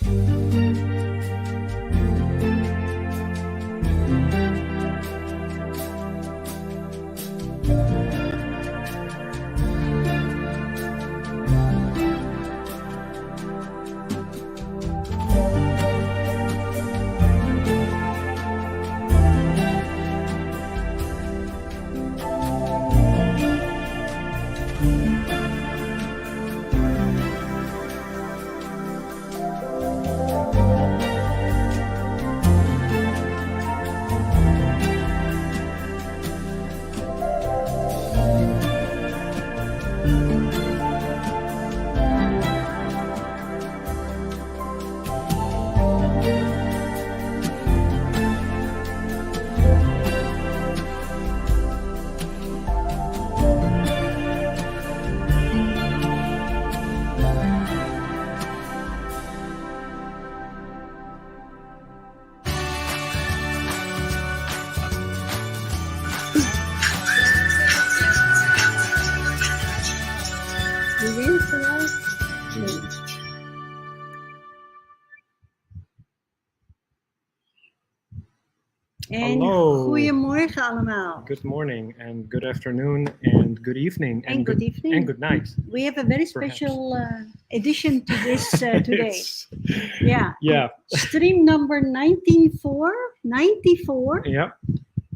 En Hallo. goedemorgen allemaal. Good morning and good afternoon and good evening and good evening. and good night. We have a very special addition to this today. Yeah. Stream number 94. Yeah.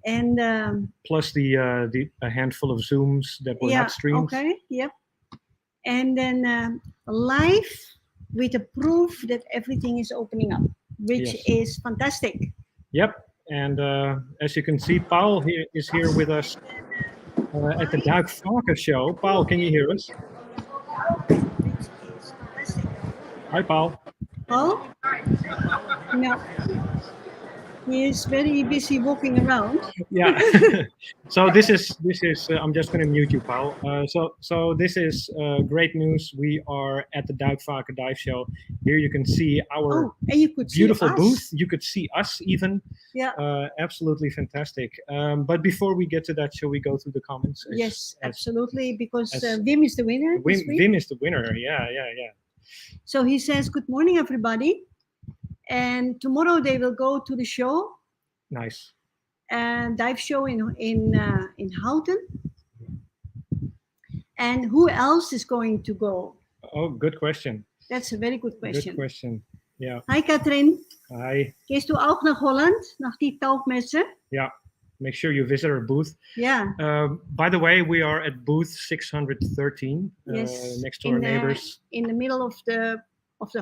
And plus a handful of Zooms that were not streamed. Okay. Yep. And then live with a proof that everything is opening up, which is fantastic. Yep. And as you can see, Paul is here with us at the Duikvaker show. Paul, can you hear us? Hi, Paul. Paul? No. He is very busy walking around. Yeah. So this is. I'm just going to mute you, Paul. So this is great news. We are at the Duikvaker Dive Show. Here you can see our and you could beautiful see us. booth. You could see us even. Yeah. Absolutely fantastic. But before we get to that, shall we go through the comments? Yes, absolutely. Because Wim is the winner. Wim is the winner. Yeah. So he says, "Good morning, everybody." And tomorrow they will go to the show. Nice. And dive show in Houten. And who else is going to go? Oh, good question. That's a very good question. Good question. Yeah. Hi, Katrin. Hi. Gehst du auch nach Holland, nach die Tauchmesse? Yeah. Make sure you visit our booth. Yeah. By the way, we are at booth 613, next to our neighbors. In the middle of the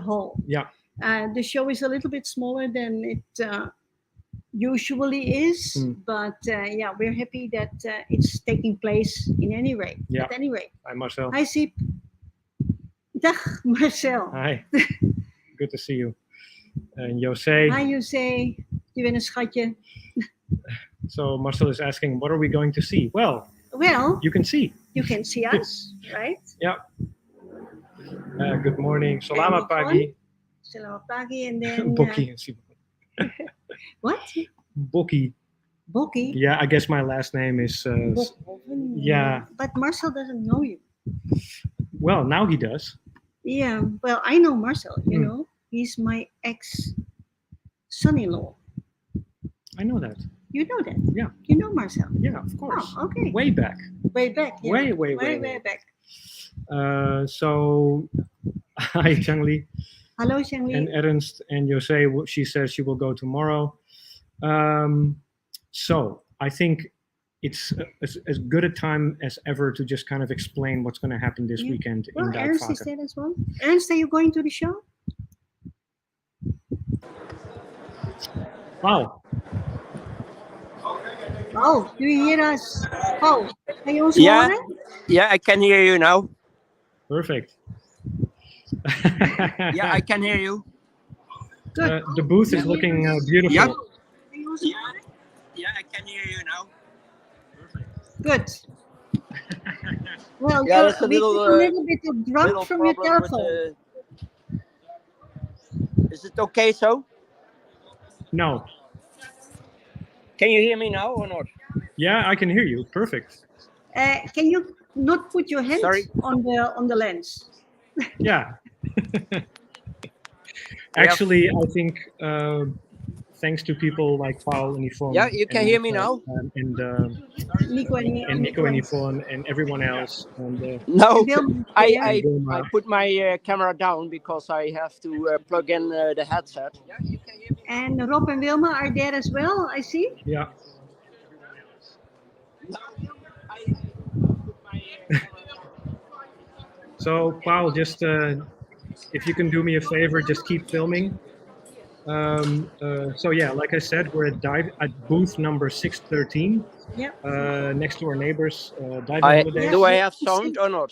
hall. Yeah. The show is a little bit smaller than it usually is, but we're happy that it's taking place in any rate. Yeah. At any rate. Hi, Marcel. Hi, Siep. Dag, Marcel. Hi. Good to see you. And Jose. Hi, Jose. Je bent een schatje. So Marcel is asking, what are we going to see? Well, you can see. You can see us, right? Yeah. Good morning. Selamat pagi. Selamat pagi, and then... Bokkie and Simon. What? Bokkie. Bokkie? Yeah, I guess my last name is... yeah. But Marcel doesn't know you. Well, now he does. Yeah, well, I know Marcel, you know. He's my ex-son-in-law. I know that. You know that? Yeah. You know Marcel? Yeah, of course. Oh, okay. Way back. Way back, yeah. Way back. So, hi, Changli. Hello, Changli. And Ernst and Jose, she says she will go tomorrow. So, I think it's as good a time as ever to just kind of explain what's going to happen this weekend in Duikvaker. Ernst is there as well. Ernst, are you going to the show? Wow. Oh, do you hear us? Oh, can you also hear us? Yeah, I can hear you now. Perfect. Yeah, I can hear you. Good. The booth is looking beautiful. Yep. Yeah, I can hear you now. Good. Well, that's a little bit of drunk from your telephone. Is it okay so? No. Can you hear me now or not? Yeah, I can hear you. Perfect. Can you not put your hand on the lens? Yeah. Actually, I think thanks to people like Paul and Yvonne. Yeah, you can hear me now? And Nico and Yvonne and everyone else. And No, Wilma, I Wilma. put my camera down because I have to plug in the headset. and Rob and Wilma are there as well, I see. Yeah. So Paul, just if you can do me a favor, just keep filming. So yeah, like I said, we're at booth number 613, Yep. next to our neighbors, Diving Holidays. Do I have sound or not?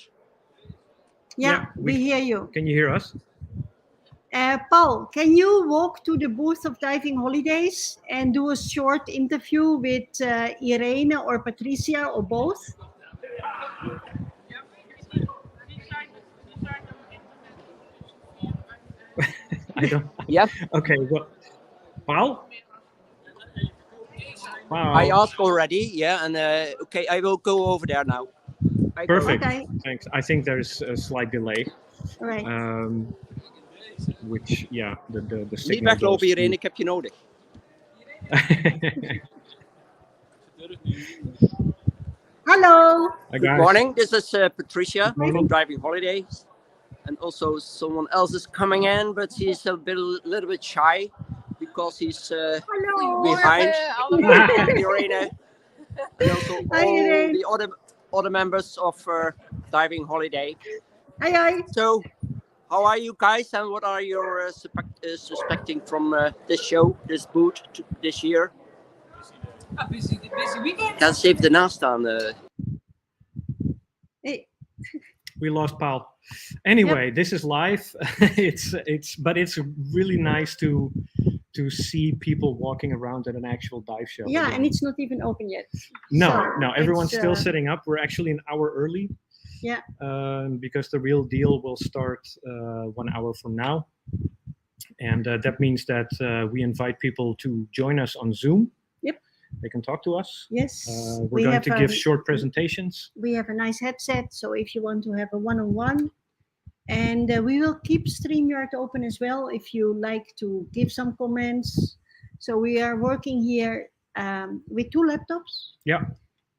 Yeah, we hear you. Can you hear us? Paul, can you walk to the booth of Diving Holidays and do a short interview with Irene or Patricia or both? I don't. Yeah. Okay. Well, Paul. Wow. I asked already. Yeah, and okay, I will go over there now. Perfect. Okay. Thanks. I think there's a slight delay. All right. Which, yeah, the Niet signal weglopen, goes Irene, ik heb je nodig. Hello. Hi, Good guys. morning. This is Patricia Morning. from Driving Holidays, and also someone else is coming in, but he's a little bit shy because he's behind Irene. And also Hi, all Irene. the other members of Driving Holiday. Hi. So, how are you guys, and what are you suspecting from this show, this booth this year? Busy weekend. Kan ze even ernaast staan? Hey. We lost Paul. Anyway, this is live. But it's really nice to see people walking around at an actual dive show. Yeah, again. and it's not even open yet. No, So everyone's it's, still setting up. We're actually an hour early. Yeah. Because the real deal will start 1 hour from now. And that means that we invite people to join us on Zoom. Yep. They can talk to us. Yes. We're going to give short presentations. We have a nice headset, so if you want to have a one-on-one, and we will keep StreamYard open as well if you like to give some comments. So we are working here with 2 laptops. Yeah.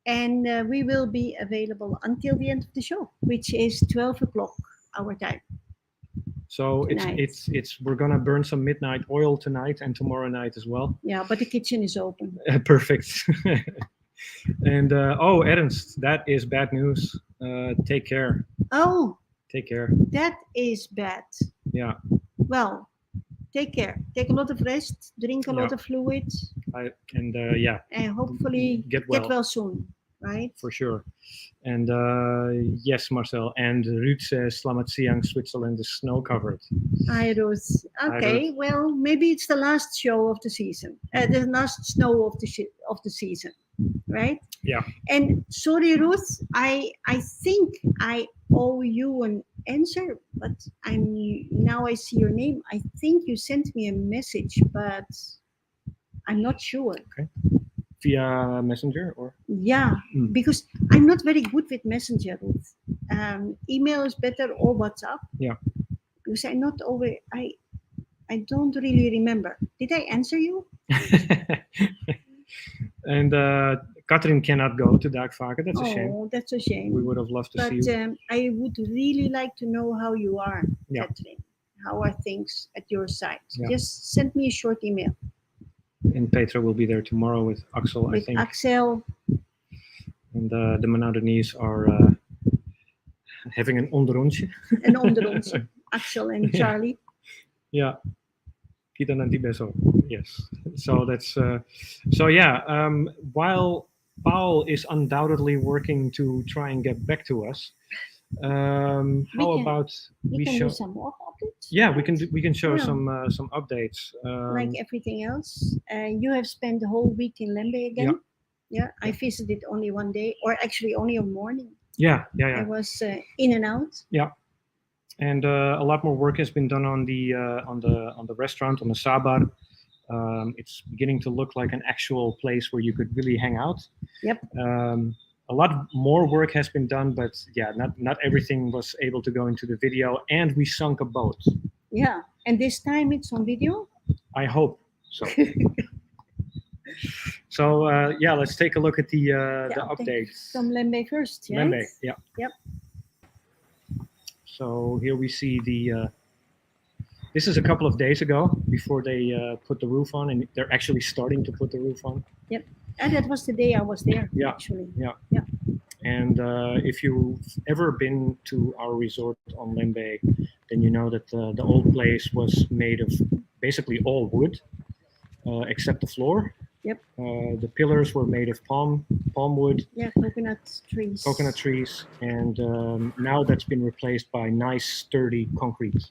And we will be available until the end of the show, which is 12 o'clock our time. So Tonight. it's we're gonna burn some midnight oil tonight and tomorrow night as well. Yeah, but the kitchen is open. Perfect. And Ernst, that is bad news. Take care. Oh, Take care. that is bad. Yeah. Well, take care. Take a lot of rest. Drink a lot Yeah. of fluid, Yeah, and hopefully Get well. soon. Right? for sure. And yes, Marcel. And Ruud says, Slamat siang, Switzerland is snow covered. Hi, Ruth. Okay, well, maybe it's the last show of the season, the last snow of the season, right? Yeah. And sorry, Ruth, I think I owe you an answer, but I see your name. I think you sent me a message, but I'm not sure. Okay. Via Messenger or? Yeah, because I'm not very good with Messenger, Ruth. Email is better or WhatsApp. Yeah. Because I'm not always, I don't really remember. Did I answer you? And Katrin cannot go to Duikvaker. That's a shame. Oh, that's a shame. We would have loved to see you. I would really like to know how you are, Yeah. Katrin. How are things at your side? Yeah. Just send me a short email. And Petra will be there tomorrow with Axel, I With think. Axel. And the Manoudanese are having an onderrondje. En onder ons, Axel and Yeah. Charlie. Yeah. Kita nanti besok. Yes. So that's so yeah. While Paul is undoubtedly working to try and get back to us, how about We can show? do some more updates. Yeah, we can show Yeah. some updates. Like everything else. You have spent the whole week in Lembe again. Yeah. I visited only one day, or actually only a morning. Yeah. I was in and out. And a lot more work has been done on the restaurant, on the Sabar. It's beginning to look like an actual place where you could really hang out. Yep. A lot more work has been done, but yeah, not everything was able to go into the video. And we sunk a boat. Yeah, and this time it's on video. I hope so. So yeah, let's take a look at the updates. From Lembe first, right? Lembe, yeah. Yep. So here we see the. This is a couple of days ago before they put the roof on, and they're actually starting to put the roof on. Yep. And that was the day I was there. Yeah. Actually. Yeah. Yeah. And if you've ever been to our resort on Lembe, then you know that the old place was made of basically all wood, except the floor. Yep. The pillars were made of palm wood. Yeah, coconut trees. Coconut trees, and now that's been replaced by nice, sturdy concrete.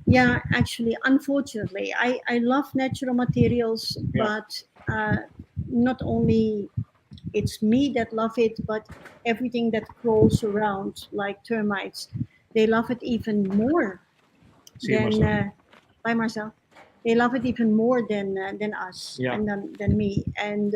Yeah, actually, unfortunately, I love natural materials, Yeah. but not only it's me that love it, but everything that crawls around, like termites, they love it even more See you, than Marcel. by Marcel. They love it even more than us Yeah. and than me. And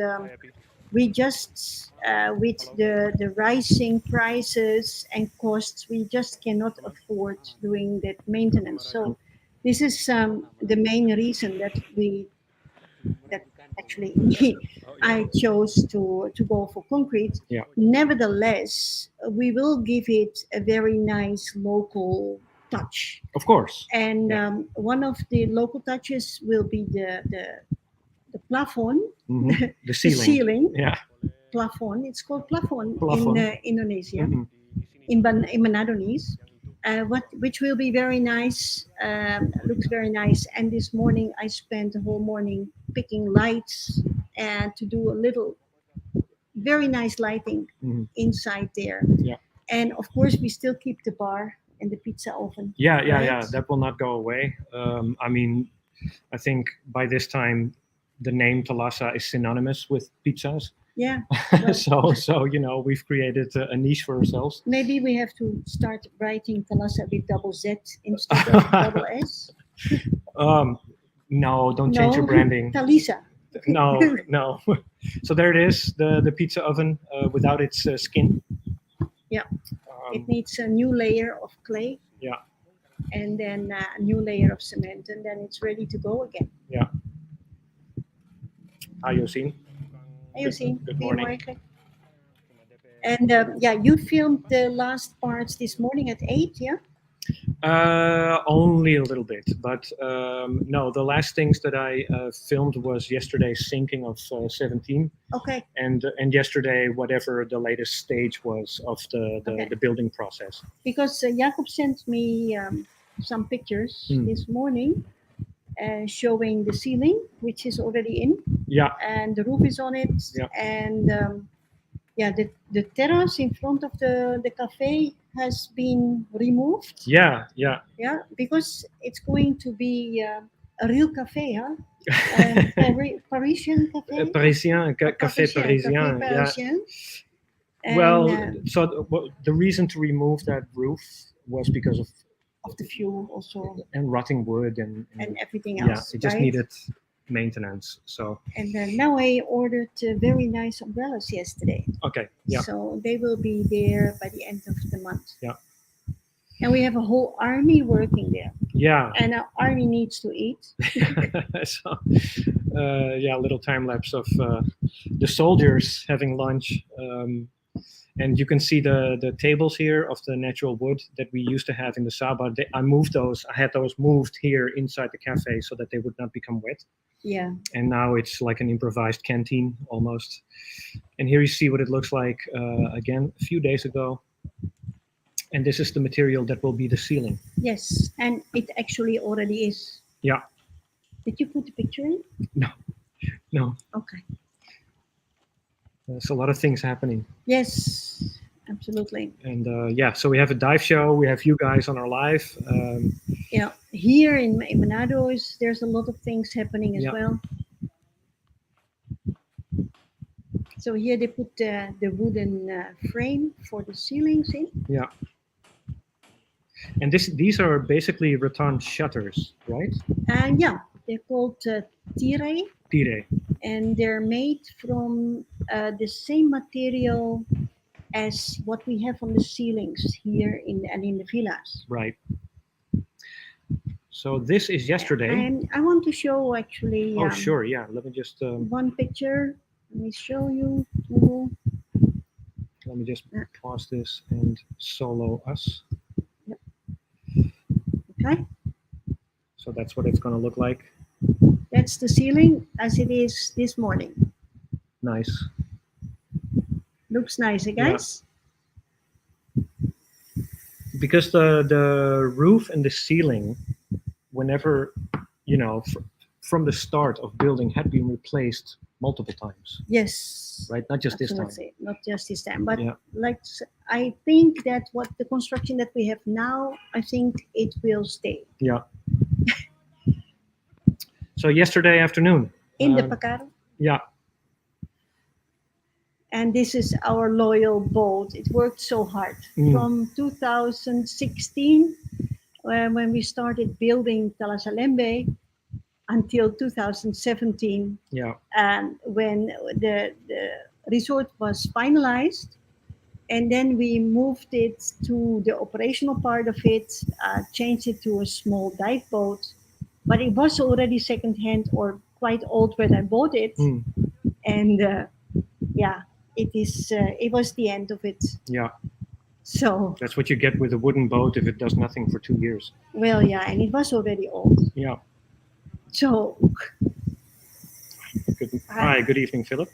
we just with the rising prices and costs, we just cannot afford doing that maintenance. So this is the main reason that actually I chose to go for concrete. Yeah. Nevertheless, we will give it a very nice local touch. Of course. And Yeah. one of the local touches will be the plafond, Mhm. The the ceiling. ceiling Yeah. plafond. It's called plafond, Plafond. in Indonesia, Mhm. in Manadonese. Which will be very nice, looks very nice. And this morning I spent the whole morning picking lights and to do a little very nice lighting Mhm. inside there. Yeah. And of course we still keep the bar and the pizza oven. Yeah, yeah, right? yeah. That will not go away. I mean, I think by this time, the name Thalassa is synonymous with pizzas. Yeah. Well, so you know, we've created a niche for ourselves. maybe we have to start writing Thalassa with double Z instead of double S. No, don't change your branding. Talisa. No, no. So there it is, the pizza oven without its skin. Yeah. Um, It needs a new layer of clay. Yeah. And then a new layer of cement, and then it's ready to go again. Hi, Josien. Hey, you see? Good morning. And yeah, you filmed the last parts this morning at 8, yeah? Only a little bit, but no. The last things that I filmed was yesterday's sinking of 17, Okay. and yesterday whatever the latest stage was of Okay. the building process. Because Jacob sent me some pictures this morning showing the ceiling, which is already in, Yeah, and the roof is on it. Yeah. And yeah, the terrace in front of the cafe has been removed. yeah, yeah. Yeah, because it's going to be a real cafe, huh? Parisian cafe. Parisien, café parisien. Café Yeah. Parisien. And, Well, so the reason to remove that roof was because of the fuel also and rotting wood and everything yeah, else. it just right? needed maintenance. So And now I ordered very nice umbrellas yesterday. okay, yeah. So they will be there by the end of the month. Yeah. And we have a whole army working there. Yeah. And our army needs to eat. So yeah, a little time lapse of the soldiers having lunch. And you can see the tables here of the natural wood that we used to have in the Saba. I moved those. I had those moved here inside the cafe so that they would not become wet. Yeah. And now it's like an improvised canteen almost. And here you see what it looks like again a few days ago. And this is the material that will be the ceiling. Yes, and it actually already is. Yeah. Did you put the picture in? No. Okay. There's a lot of things happening. Yes, absolutely. And yeah, so we have a dive show. We have you guys on our live. Yeah, here in Manado there's a lot of things happening as Yeah. well. So here they put the wooden frame for the ceilings in. Yeah. And these are basically rattan shutters, right? And yeah, they're called tire, Tire. and they're made from the same material as what we have on the ceilings here in the villas. Right. So this is yesterday. And I want to show actually. Oh, sure. Yeah. Let me just One picture. Let me show you. Ooh, let me just pause this and solo us. okay, So that's what it's going to look like. that's the ceiling as it is this morning. Nice. Looks nice, eh, Yeah. guys? Because the roof and the ceiling, whenever, you know, from the start of building, had been replaced multiple times, Yes. right? Not just this time. Absolutely. Not just this time, but Yeah. like I think that what the construction that we have now, I think it will stay Yeah. So yesterday afternoon. in the Pakar. Yeah. And this is our loyal boat. It worked so hard from 2016 when we started building Talasalembe until 2017. Yeah. And when the resort was finalized, and then we moved it to the operational part of it, changed it to a small dive boat, but it was already secondhand or quite old when I bought it, and yeah, it is. It was the end of it. Yeah. So That's what you get with a wooden boat if it does nothing for 2 years. well, yeah, and it was already old. Yeah. So Hi. Good evening, Philip.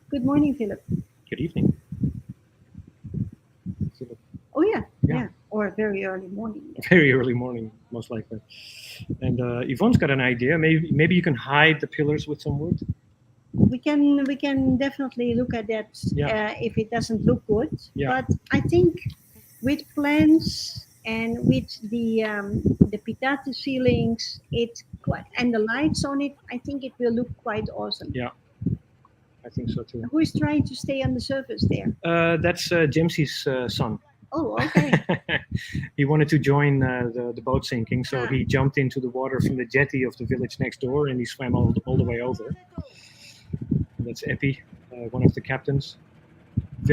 good morning, Philip. Good evening. Oh yeah, Yeah. yeah, or very early morning. Very early morning, most likely. And Yvonne's got an idea. Maybe you can hide the pillars with some wood. We can definitely look at that if it doesn't look good. Yeah. But I think with plants and with the pitatu ceilings, and the lights on it, I think it will look quite awesome. Yeah. I think so too. Who is trying to stay on the surface there? That's Jimsy's son. Oh, okay. He wanted to join the boat sinking, so he jumped into the water from the jetty of the village next door, and he swam all the way over. That's Epi, one of the captains.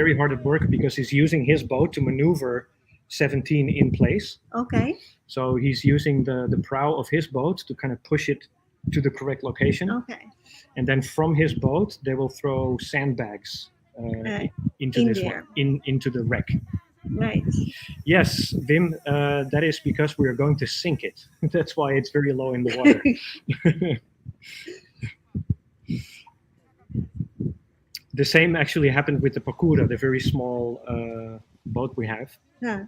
Very hard at work because he's using his boat to maneuver 17 in place. Okay. So he's using the prow of his boat to kind of push it to the correct location. Okay. And then from his boat, they will throw sandbags into the wreck. Right. Yes, Wim, that is because we are going to sink it. That's why it's very low in the water. The same actually happened with the Pakura, the very small boat we have. Huh.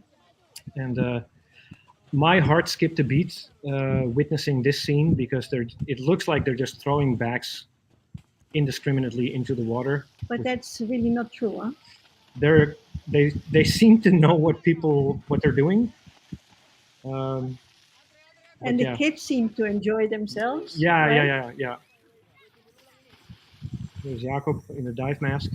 And my heart skipped a beat witnessing this scene because it looks like they're just throwing bags indiscriminately into the water. But that's really not true, huh? They seem to know what they're doing. And the kids seem to enjoy themselves. Yeah, right? yeah. There's Jacob in a dive mask.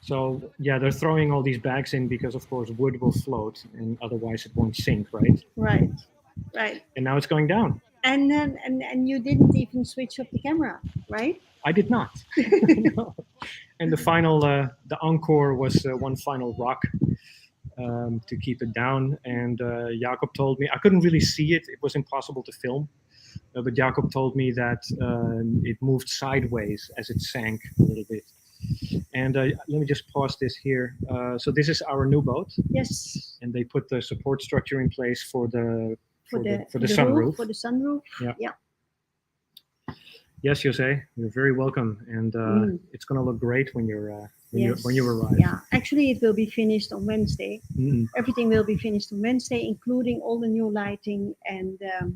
So yeah, they're throwing all these bags in because of course wood will float and otherwise it won't sink, right? Right. And now it's going down. And then and you didn't even switch off the camera, right? I did not. No. And the encore was one final rock to keep it down. And Jacob told me, I couldn't really see it. It was impossible to film. But Jacob told me that it moved sideways as it sank a little bit. And let me just pause this here. So this is our new boat. Yes. And they put the support structure in place for the sunroof. For the sunroof. Yeah. Yes, Jose, you're very welcome, and it's gonna look great when you arrive. Yeah, actually, it will be finished on Wednesday. Everything will be finished on Wednesday, including all the new lighting and the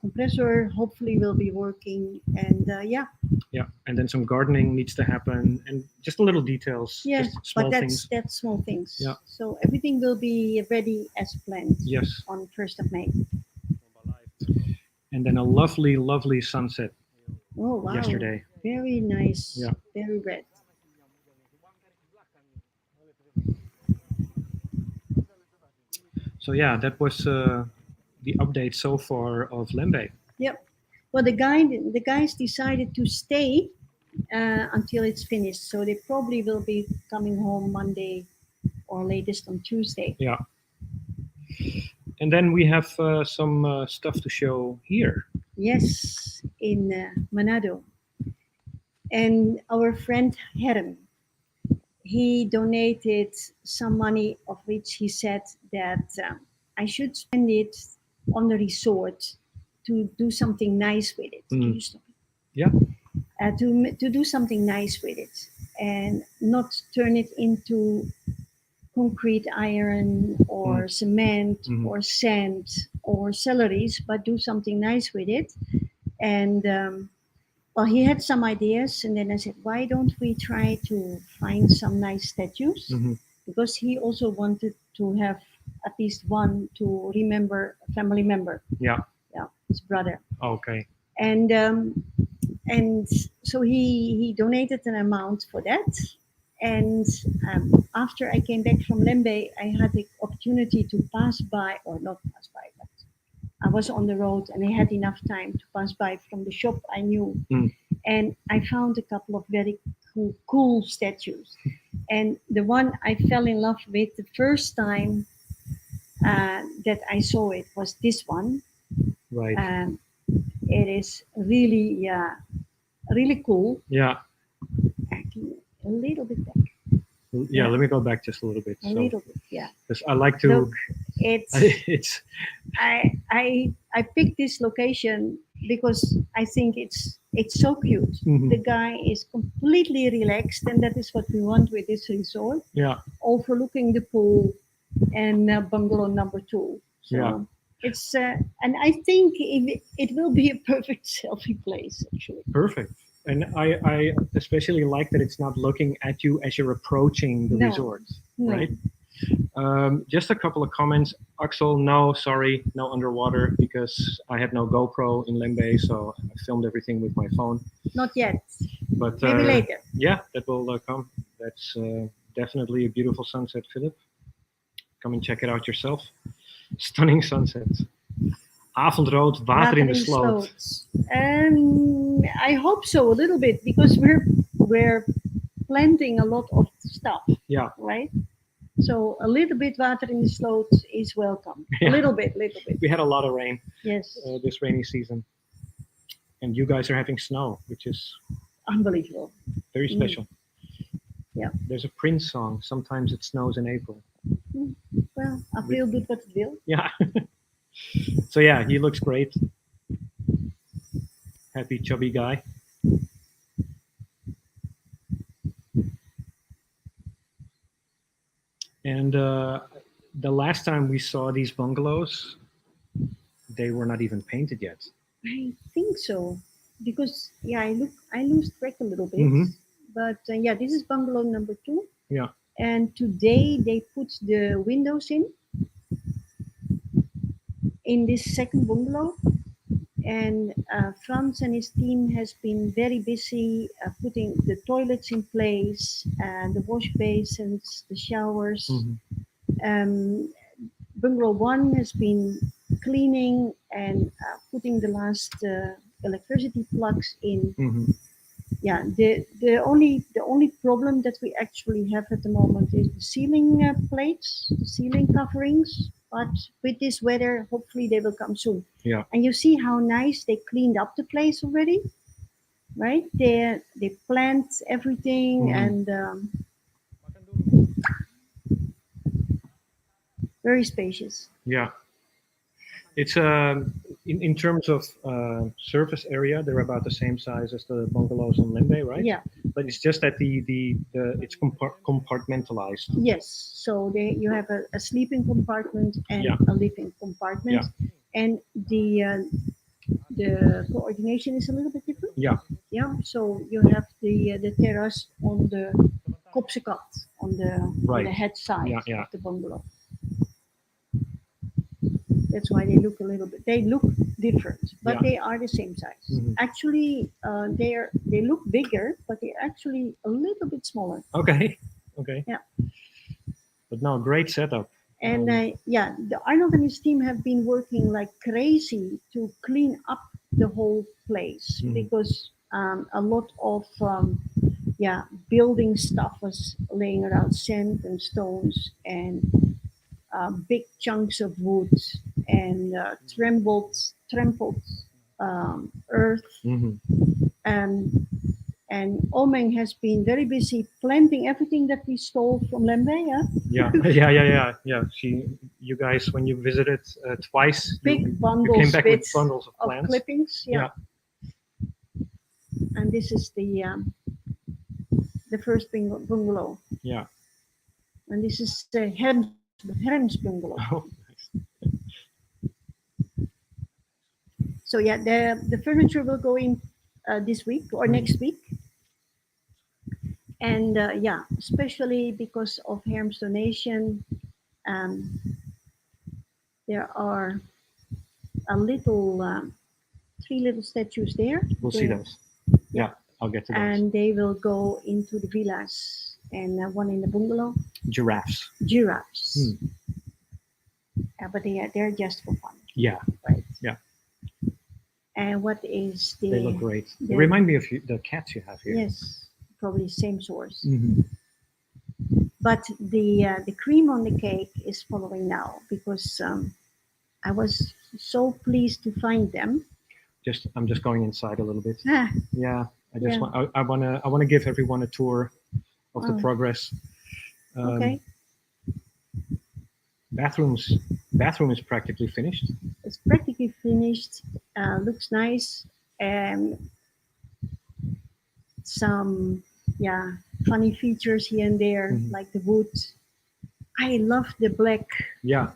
compressor hopefully will be working, and and then some gardening needs to happen, and just little details. Yes, just small but things. that's small things. Yeah. So everything will be ready as planned. Yes. On 1st of May. And then a lovely, lovely sunset. Oh wow! Yesterday. Very nice. Yeah. Very red. So yeah, that was the update so far of Lembe. Yep. Well, the guys decided to stay until it's finished, so they probably will be coming home Monday or latest on Tuesday. Yeah. And then we have some stuff to show here. Yes, in Manado. And our friend Herm, he donated some money, of which he said that I should spend it on the resort to do something nice with it. Mm. Can you stop it? Yeah. To do something nice with it and not turn it into concrete iron or cement Mhm. or sand or celeries, but do something nice with it. And well, he had some ideas, and then I said, why don't we try to find some nice statues? Mhm. Because he also wanted to have at least one to remember a family member. Yeah. Yeah, his brother. Okay. And so he donated an amount for that. And after I came back from Lembe, I had the opportunity to pass by, or not pass by, but I was on the road and I had enough time to pass by from the shop I knew. Mm. And I found a couple of very cool statues. And the one I fell in love with the first time that I saw it was this one. Right. It is really, really cool. Yeah. Actually, a little bit back. Yeah. Yeah. Let me go back just a little bit. A little bit, yeah. Because I like to. Look, it's It's. I picked this location because I think it's so cute. Mhm. The guy is completely relaxed, and that is what we want with this resort, Yeah. overlooking the pool and bungalow number 2. So Yeah. it's and I think it will be a perfect selfie place actually. Perfect. And I especially like that it's not looking at you as you're approaching the No. resort, No. right? Just a couple of comments. Axel, no, sorry, no underwater because I had no GoPro in Lembe, so I filmed everything with my phone. Not yet. But Maybe later. Yeah, that will come. That's definitely a beautiful sunset, Philip. Come and check it out yourself. Stunning sunset. Avondrood, water in de sloot. sloots. I hope so a little bit because we're planting a lot of stuff, Yeah, right? So a little bit water in the sloot is welcome. Yeah. A little bit. we had a lot of rain Yes, this rainy season. And you guys are having snow, which is unbelievable. very special. Yeah. There's a Prince song, Sometimes It Snows in April. Well, I feel good what it will. Yeah. So yeah, he looks great. Happy chubby guy. And the last time we saw these bungalows, they were not even painted yet. I think so because I lose track a little bit. Mhm. But yeah, this is bungalow number 2. Yeah. And today they put the windows in this second bungalow. And Frans and his team has been very busy putting the toilets in place, the wash basins, the showers. Mhm. Bungalow 1 has been cleaning and putting the last electricity plugs in. Mhm. Yeah, the only problem that we actually have at the moment is the ceiling plates, the ceiling coverings. But with this weather, hopefully they will come soon. Yeah. And you see how nice they cleaned up the place already, right? They plant everything Mhm. and very spacious. Yeah. It's in terms of surface area, they're about the same size as the bungalows on Lembe, right? Yeah. But it's just that the it's compartmentalized. Yes. So you have a sleeping compartment and Yeah. a living compartment, and the coordination is a little bit different. Yeah. Yeah. So you have the terrace on the kopsekat on Right. the head side Yeah, yeah. of the bungalow. That's why they look different, but Yeah. they are the same size. Mhm. Actually, they look bigger, but they're actually a little bit smaller. Okay. Okay. Yeah. But no, great setup. And the Arnold and his team have been working like crazy to clean up the whole place Mhm. because a lot of building stuff was laying around, sand and stones and big chunks of wood and trampled earth. And Omeng has been very busy planting everything that we stole from Lembeya. Yeah. You guys, when you visited twice, Big you bundles, came back with bits bundles of of plants. clippings. Yeah. And this is the first bungalow. Yeah. And this is the Herms bungalow. Oh, So yeah, the furniture will go in this week or next week. And especially because of Herm's donation, there are three little statues there. we'll see those. Yeah, I'll get to those. And they will go into the villas and one in the bungalow. Giraffes. But they're just for fun. Yeah. Right. Yeah. And what is the? They look great. They remind me of the cats you have here. Yes, probably same source. Mm-hmm. But the cream on the cake is following now because I was so pleased to find them. I'm just going inside a little bit. Ah, Yeah, I want to give everyone a tour of the progress. Okay. Bathroom is practically finished. It's practically finished. Looks nice. Some funny features here and there, like the wood. I love the black. Yeah.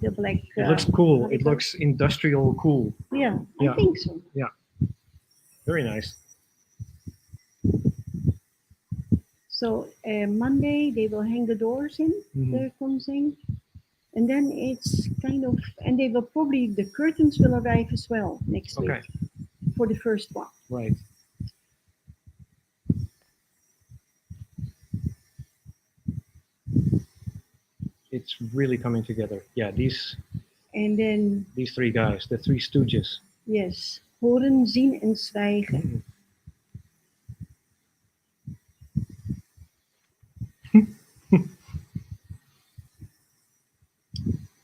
The black. It looks cool. It looks industrial cool. Yeah, Yeah. I think so. Yeah. Very nice. So Monday they will hang the doors in. The consing. And then it's kind of, and they will probably, the curtains will arrive as well next week for the first one. Right. It's really coming together. Yeah, and then these three guys, the three stooges. Yes, horen, zien en zwijgen.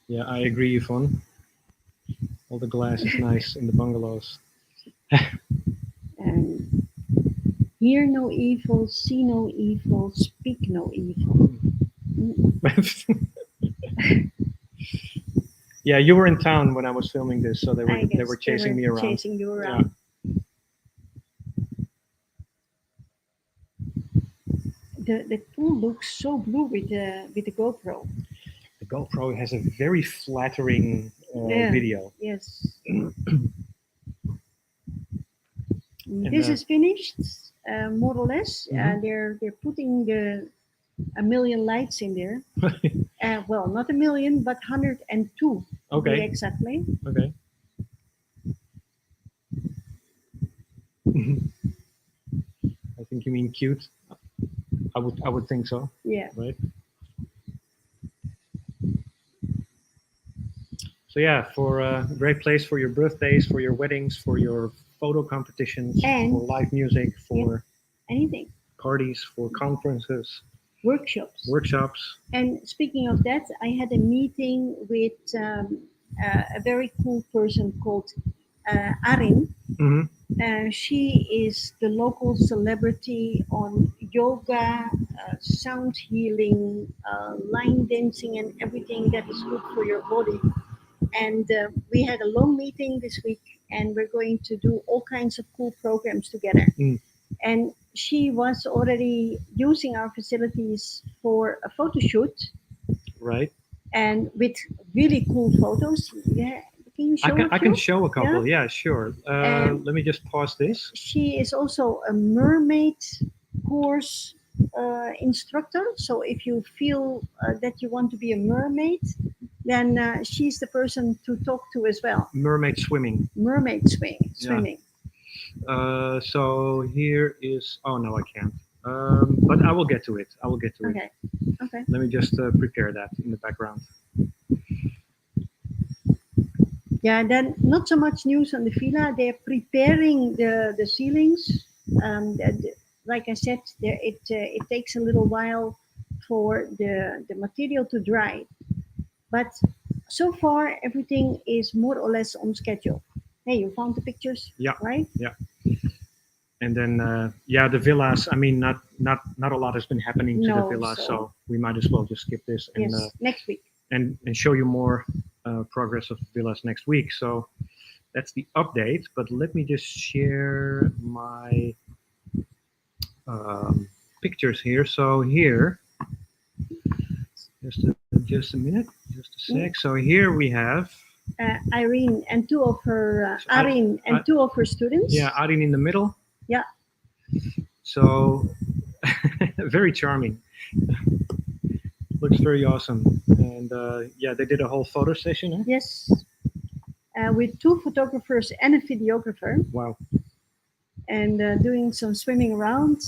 Yeah, I agree, Yvonne. All the glass is nice in the bungalows. And hear no evil, see no evil, speak no evil. Yeah, you were in town when I was filming this, so they were chasing me around. Chasing you around. Yeah. The pool looks so blue with the GoPro. The GoPro has a very flattering video. Yes. This is finished, more or less. They're putting a million lights in there. Well, not a million, but 102. Okay. Exactly. Okay. I think you mean cute. I would think so. Yeah. Right. So yeah, for a great place for your birthdays, for your weddings, for your photo competitions, for live music, for anything. Parties, for conferences. Workshops. And speaking of that, I had a meeting with a very cool person called Arin. She is the local celebrity on yoga, sound healing, line dancing, and everything that is good for your body. And we had a long meeting this week, and we're going to do all kinds of cool programs together. And she was already using our facilities for a photo shoot. Right. And with really cool photos. Yeah. Can you show I can show a couple. Yeah, sure. Let me just pause this. She is also a mermaid course instructor. So if you feel that you want to be a mermaid, then she's the person to talk to as well. Mermaid swimming. Swimming. So here is, oh no, I can't. But I will get to it. Okay. Let me just prepare that in the background. Yeah, then not so much news on the villa. They're preparing the ceilings. like I said, it takes a little while for the material to dry. But so far, everything is more or less on schedule. Hey, you found the pictures? Yeah. Right? And then the villas. I mean, not a lot has been happening to the No, villas, so- so we might as well just skip this and Yes, next week. and show you more progress of villas next week. So that's the update. But let me just share my pictures here. So here, just a minute, just a sec. So here we have Irene and two of her, So I- Irene and I- two of her students. Arin in the middle. Yeah. So very charming. Looks very awesome. And they did a whole photo session. Eh? Yes. With two photographers and a videographer, Wow. and doing some swimming around.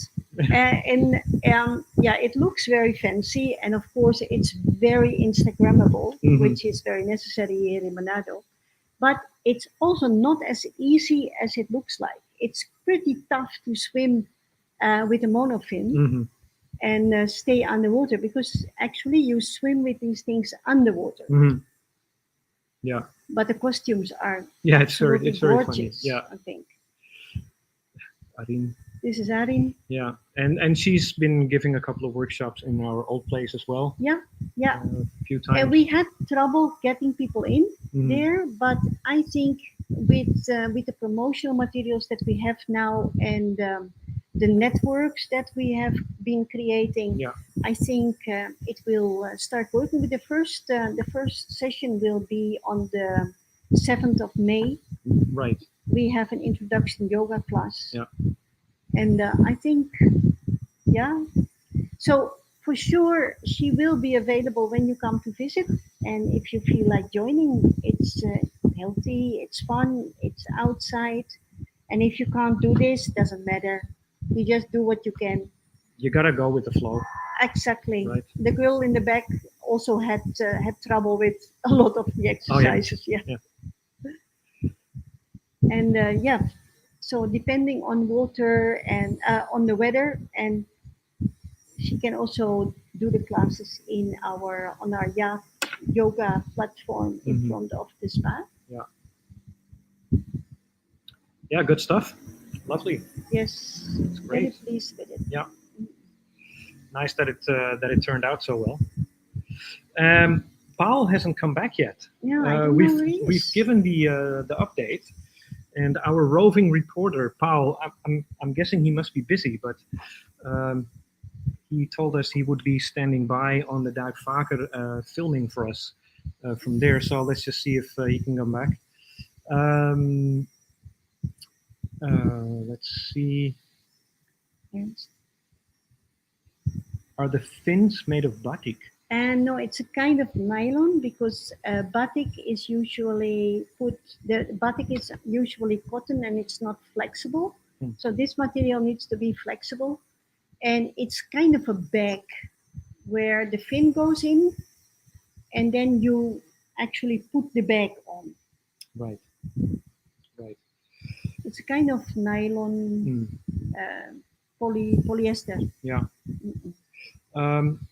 It looks very fancy, and of course, it's very Instagrammable, Mhm. which is very necessary here in Manado. But it's also not as easy as it looks like. It's pretty tough to swim with a monofin Hmm. and stay underwater, because actually you swim with these things underwater. Hmm. Yeah. But the costumes are Yeah, it's very funny. gorgeous. Yeah, I think Arin. this is Arin. Yeah, and she's been giving a couple of workshops in our old place as well. Yeah, yeah. A few times. We had trouble getting people in Mhm. there, but I think with the promotional materials that we have now and the networks that we have been creating, Yeah. I think it will start working. With the first session will be on the 7th of May. Right. We have an introduction yoga class. Yeah. And I think, yeah. So for sure, she will be available when you come to visit. And if you feel like joining, it's healthy, it's fun, it's outside. And if you can't do this, doesn't matter. You just do what you can. You gotta go with the flow. Exactly. Right. The girl in the back also had trouble with a lot of the exercises. Yeah. And so depending on water and on the weather, and she can also do the classes on our yoga platform in Mhm. front of the spa. Yeah, good stuff. Lovely. Yes, That's very great. pleased with it. Nice that it turned out so well. Paul hasn't come back yet. Yeah, I don't know where he We've is. given the update, and our roving reporter Paul, I'm guessing he must be busy, but he told us he would be standing by on the Duikvaker filming for us from there. So let's just see if he can come back. Let's see. Yes. Are the fins made of batik? And no, it's a kind of nylon, because batik is usually cotton, and it's not flexible. Hmm. So this material needs to be flexible, and it's kind of a bag where the fin goes in, and then you actually put the bag on. Right. Right. It's a kind of nylon, Hmm. polyester. Yeah. Mm-mm.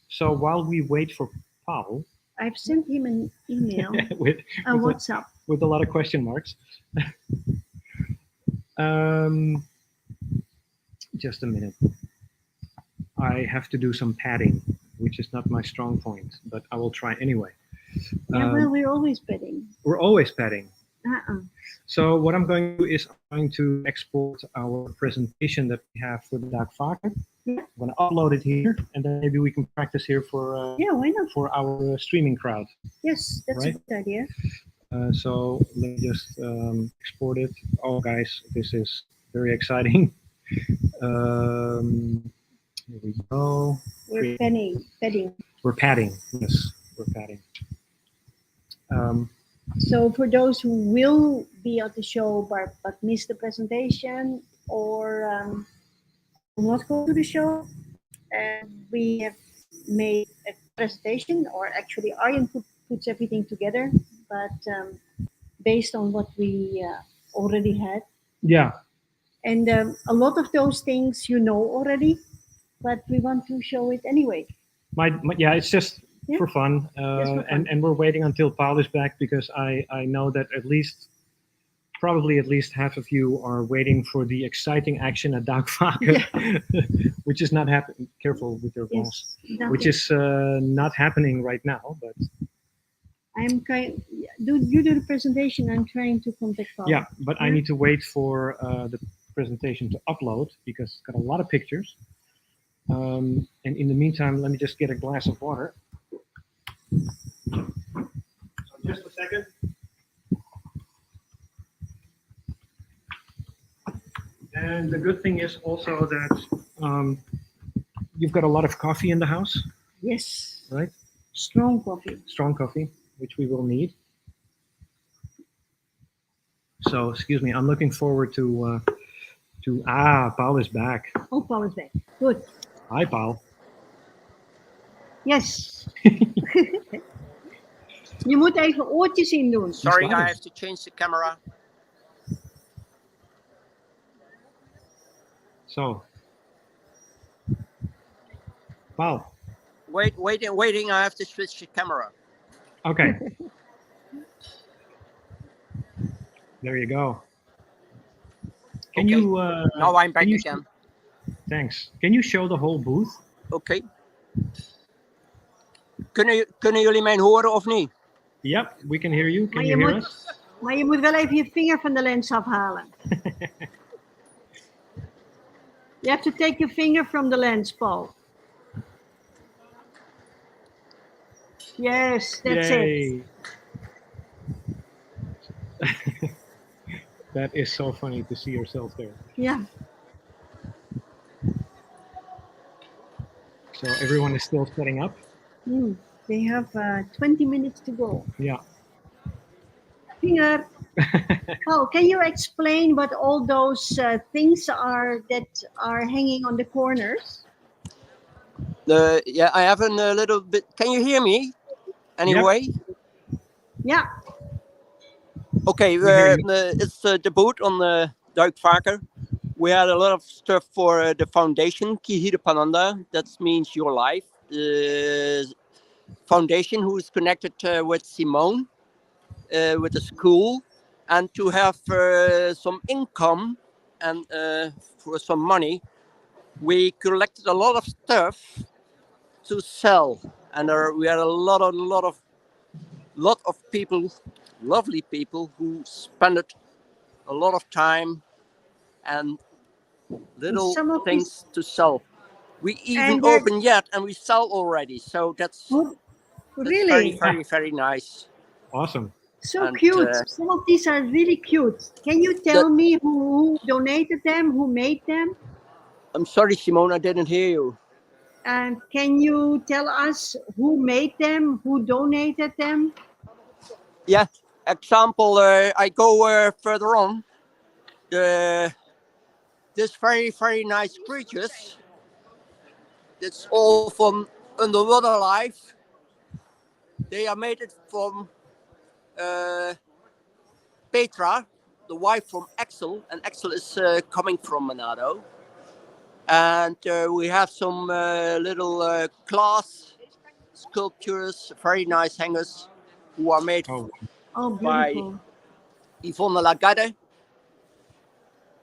So while we wait for Paul, I've sent him an email, with a WhatsApp. with a lot of question marks. Just a minute. I have to do some padding, which is not my strong point, but I will try anyway. Yeah, well, we're always betting. We're always padding. Uh-uh. So what I'm going to do is I'm going to export our presentation that we have for the Duikvaker. Yeah. I'm going to upload it here, and then maybe we can practice here for Yeah, why not? for our streaming crowd. Yes, that's Right. a good idea. So let me just export it. Oh, guys, this is very exciting. Here we go. We're padding. We're padding. Yes, we're padding. So for those who will be at the show but miss the presentation, or will not go to the show, we have made a presentation, or actually Arjen puts everything together, but based on what we already had. Yeah. And a lot of those things you know already, but we want to show it anyway. Yeah, it's just Yeah. for fun. Just for fun. And we're waiting until Paul is back because I know that probably at least half of you are waiting for the exciting action at Duikvaker, which is not happening. Careful with your glass. Yes, Which is not happening right now, but I'm trying. You do the presentation. I'm trying to contact Paul. yeah, but I Yeah. need to wait for the presentation to upload because it's got a lot of pictures. And in the meantime, let me just get a glass of water. So just a second. And the good thing is also that you've got a lot of coffee in the house, Yes. right? Strong coffee. Strong coffee, which we will need. So, excuse me, I'm looking forward to Paul is back. Oh, Paul is back. Good. Hi, Paul. Yes. Je moet even oortjes in doen. Sorry, I started. have to change the camera. So, Paul. Waiting. I have to switch the camera. Okay. There you go. Can Okay. you? Now I'm back can you- again. Thanks. Can you show the whole booth? Oké. Kunnen jullie mij horen of niet? Yep, we can hear you. Can Maar you je hear moet- us? Maar je moet wel even je vinger van de lens afhalen. You have to take your finger from the lens, Paul. Yes, that's it. Yay. That is so funny to see yourself there. Yeah. So everyone is still setting up. They have 20 minutes to go. Yeah. Finger. Oh, can you explain what all those things are that are hanging on the corners? Yeah, I have a little bit. Can you hear me? Anyway. Yeah. Okay, hear you. it's the boot on the Duikvaker. We had a lot of stuff for the foundation, Kihira Pananda. That means your life. The foundation who is connected with Simone, with the school, and to have some income and for some money, we collected a lot of stuff to sell, and we had a lot of people, lovely people who spent a lot of time and little some of things to sell. We even And they're- open yet, and we sell already. So that's Really? very nice. Awesome. So And, cute. Some of these are really cute. Can you tell me who donated them, who made them? I'm sorry, Simone, I didn't hear you. And can you tell us who made them, who donated them? Yeah, example, I go further on. This very nice creatures. It's all from underwater life. They are made it from Petra, the wife from Axel, and Axel is coming from Manado. And we have some little glass sculptures, very nice hangers, who are made Oh, by beautiful. Yvonne Lagarde.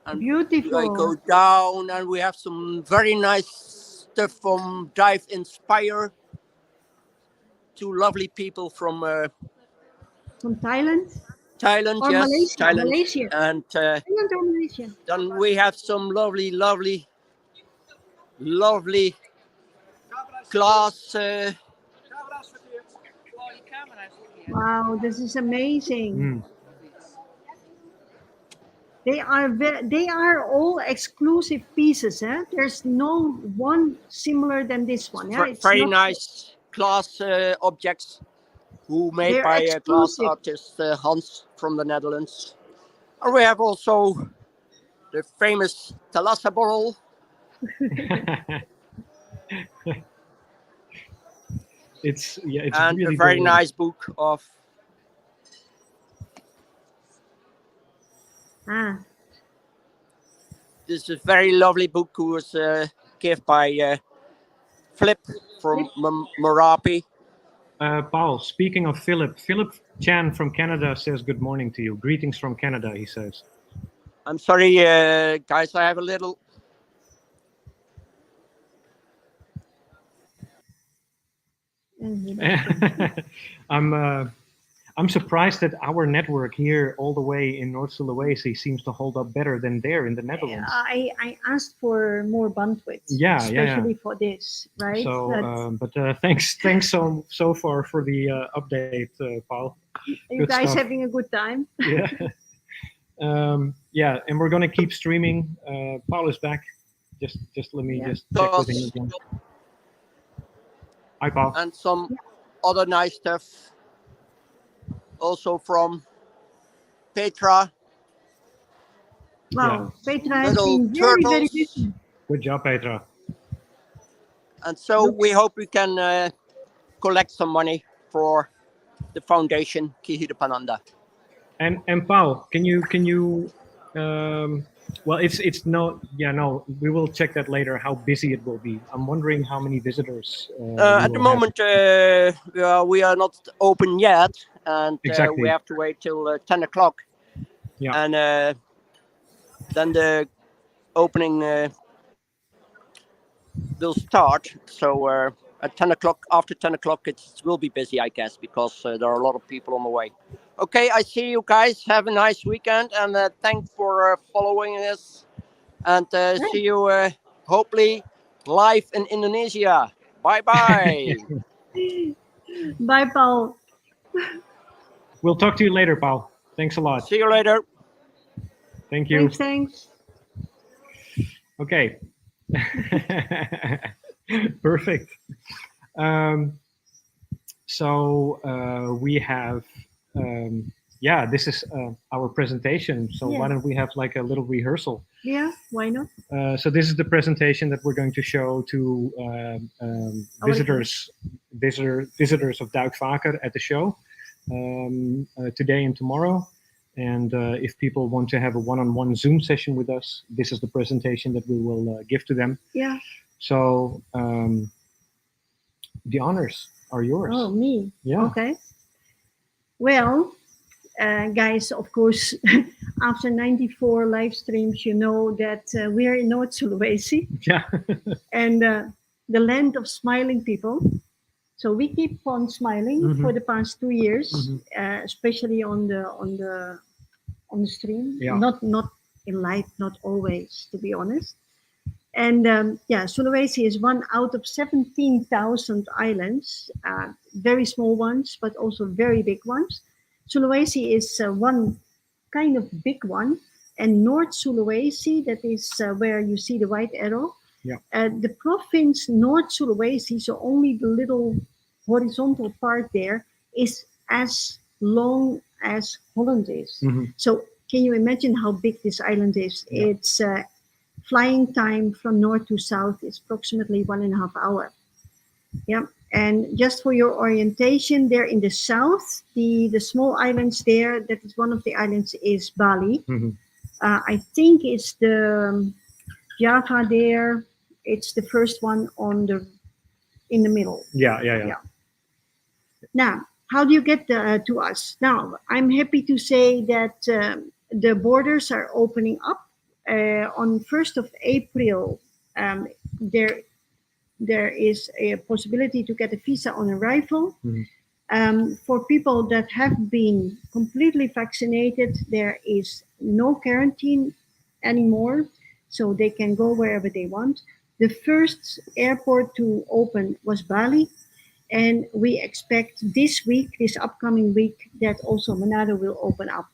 And Beautiful. I go down, and we have some very nice stuff from Dive Inspire. Two lovely people from From Thailand? Thailand, Or yes, Malaysia? Thailand. Malaysia. And Thailand or Malaysia? then we have some lovely glass. Wow, this is amazing. Mm. They are all exclusive pieces. Eh? There's no one similar than this one. Yeah? It's Very not- nice glass objects who made They're by glass exclusive. artist Hans from the Netherlands. And we have also the famous Thalassa bottle. It's and really a very good. nice book of this is a very lovely book who was given by Flip from Marapi. Paul, speaking of Philip Chan from Canada says good morning to you. Greetings from Canada, he says. I'm sorry, guys, I have a little... I'm surprised that our network here all the way in North Sulawesi seems to hold up better than there in the Netherlands. I asked for more bandwidth, especially for this, right? So, thanks so far for the update, Paul. You Good guys stuff. having a good time? Yeah. Yeah, and we're gonna keep streaming. Paul is back. Just let me just check with him again. Hi, Paul. And some other nice stuff. Also from Petra. Wow, Petra has Little been very, very turtles. busy. Good job, Petra. And so we hope we can collect some money for the foundation Kihirapananda. And Paul, can you well, it's no, we will check that later how busy it will be. I'm wondering how many visitors At the moment we are not open yet, and Exactly. we have to wait till 10 o'clock. Yeah. And then the opening will start. So at 10 o'clock, after 10 o'clock, it will be busy, I guess, because there are a lot of people on the way. Okay, I see you guys. Have a nice weekend, and thanks for following us. And see you hopefully live in Indonesia. Bye-bye. Bye, Paul. We'll talk to you later, Paul. Thanks a lot. See you later. Thank you. Thanks. Okay. Perfect. So we have, this is our presentation. So why don't we have like a little rehearsal? Yeah, why not? So this is the presentation that we're going to show to visitors of Duikvaker at the show today and tomorrow. And if people want to have a one-on-one Zoom session with us, this is the presentation that we will give to them. Yeah. So the honors are yours. Oh, me? Yeah. Okay. Well, guys, of course, after 94 live streams, you know that we're in North Sulawesi. Yeah. And the land of smiling people. So we keep on smiling for the past 2 years, especially on the stream. Yeah. Not in life, not always, to be honest. And Sulawesi is one out of 17,000 islands, very small ones, but also very big ones. Sulawesi is one kind of big one, and North Sulawesi, that is where you see the white arrow. Yeah. The province North Sulawesi, so only the little horizontal part there, is as long as Holland is. So can you imagine how big this island is? Yeah. It's flying time from north to south is approximately 1.5 hours. Yeah. And just for your orientation, there in the south, the small islands there, that is one of the islands is Bali. I think it's the Java there. It's the first one in the middle. Yeah. Now, how do you get to us? Now, I'm happy to say that the borders are opening up. On 1st of April, there is a possibility to get a visa on arrival. For people that have been completely vaccinated, there is no quarantine anymore, so they can go wherever they want. The first airport to open was Bali, and we expect this upcoming week, that also Manado will open up.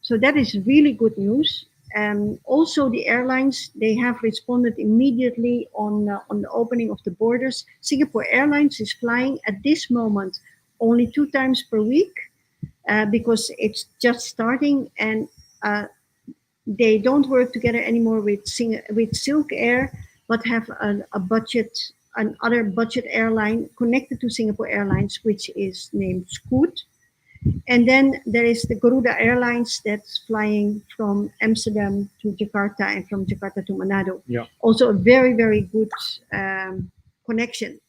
So that is really good news. Also, the airlines, they have responded immediately on the opening of the borders. Singapore Airlines is flying at this moment only 2 times per week because it's just starting, and they don't work together anymore with Silk Air, but have another budget airline connected to Singapore Airlines, which is named Scoot. And then there is the Garuda Airlines that's flying from Amsterdam to Jakarta and from Jakarta to Manado. Yeah. Also a very, very good connection.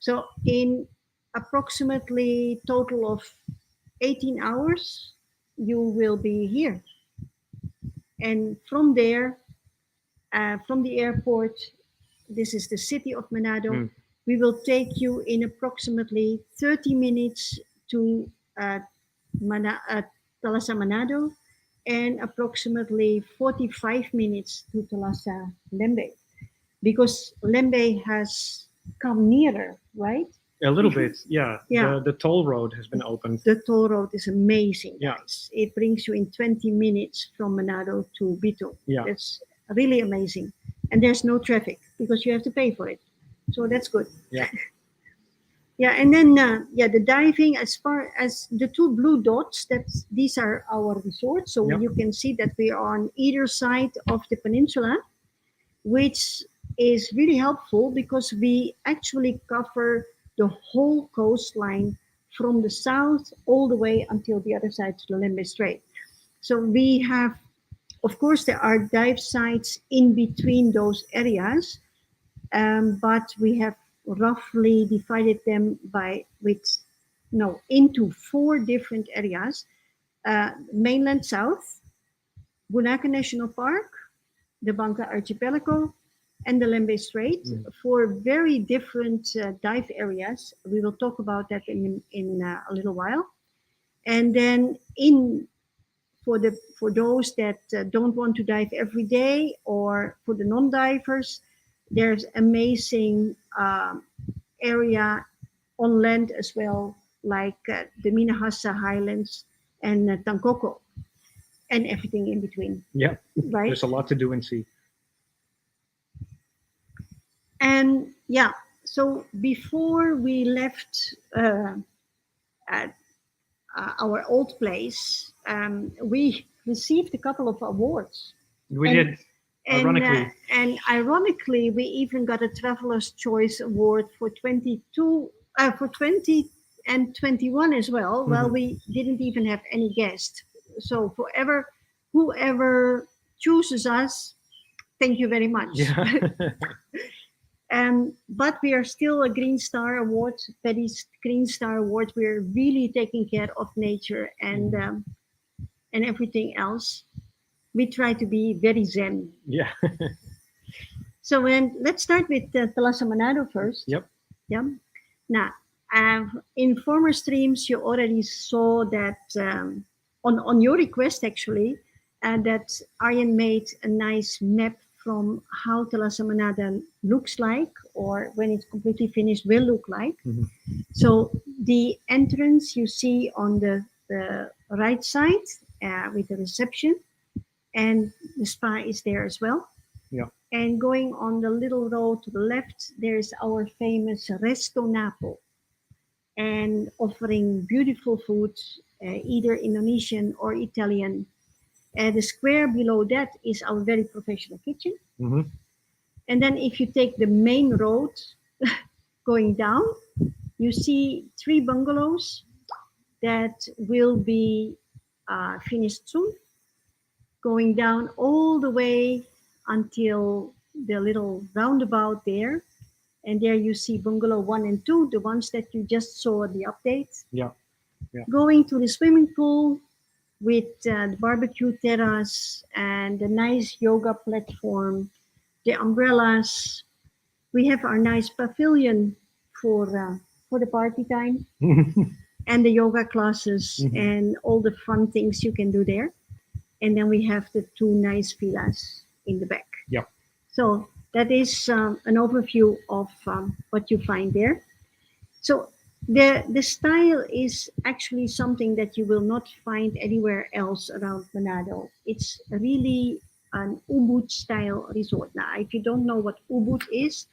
So in approximately total of 18 hours, you will be here. And from there, from the airport, this is the city of Manado, we will take you in approximately 30 minutes to uh, Thalassa Manado and approximately 45 minutes to Thalassa Lembe, because Lembe has come nearer, right? A little bit, yeah. Yeah. The toll road has been opened. The toll road is amazing, Yeah. guys. It brings you in 20 minutes from Manado to Bito. Yeah. It's really amazing. And there's no traffic because you have to pay for it. So that's good. Yeah. Yeah, and then the diving, as far as the two blue dots, these are our resorts. So Yep. you can see that we are on either side of the peninsula, which is really helpful because we actually cover the whole coastline from the south all the way until the other side to the Lembe Strait. So we have, of course, there are dive sites in between those areas, but we have roughly divided them into 4 different areas: mainland south, Bunaka National Park, the Bangka Archipelago, and the Lembe Strait, for very different dive areas. We will talk about that in a little while. And then for those that don't want to dive every day, or for the non-divers, there's amazing area on land as well, like the Minahasa Highlands and Tankoko, and everything in between. Yeah. Right. There's a lot to do and see. And yeah, so before we left at our old place, we received a couple of awards. We And- did, ironically. And ironically, we even got a Traveler's Choice Award for 20 and 21 as well. Well, we didn't even have any guest. So whoever chooses us, thank you very much. Yeah. But we are still a Green Star Award, Petty's Green Star Award. We're really taking care of nature and everything else. We try to be very zen. Yeah. So let's start with Thalassa Manado first. Yep. Yeah. Now, in former streams, you already saw that on your request, actually, that Arjen made a nice map from how Thalassa Manado looks like, or when it's completely finished will look like. So the entrance you see on the right side with the reception, and the spa is there as well. Yeah. And going on the little road to the left, there's our famous Resto Napo, and offering beautiful food, either Indonesian or Italian. The square below that is our very professional kitchen. And then if you take the main road going down, you see 3 bungalows that will be finished soon, going down all the way until the little roundabout there. And there you see bungalow 1 and 2, the ones that you just saw the update. Yeah. Yeah. Going to the swimming pool with the barbecue terrace and the nice yoga platform, the umbrellas. We have our nice pavilion for the party time and the yoga classes and all the fun things you can do there. And then we have the 2 nice villas in the back. Yeah. So that is an overview of what you find there. So the style is actually something that you will not find anywhere else around Manado. It's really an Ubud style resort. Now, if you don't know what Ubud is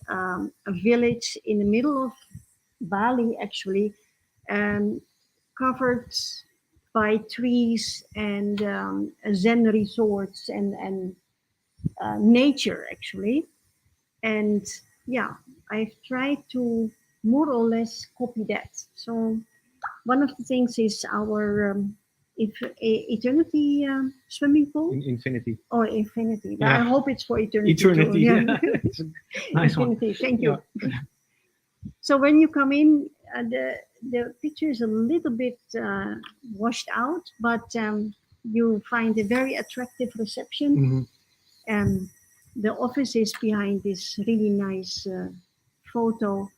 a village in the middle of Bali, actually, covered by trees and Zen resorts and nature, actually. And yeah, I've tried to more or less copy that. So One of the things is our eternity swimming pool. Infinity. Or infinity. But Yeah. I hope it's for eternity. Eternity. Too. Yeah. It's a nice one. Infinity. Thank you. So when you come in, the picture is a little bit washed out, but you find a very attractive reception. Mhm. The office is behind this really nice photo,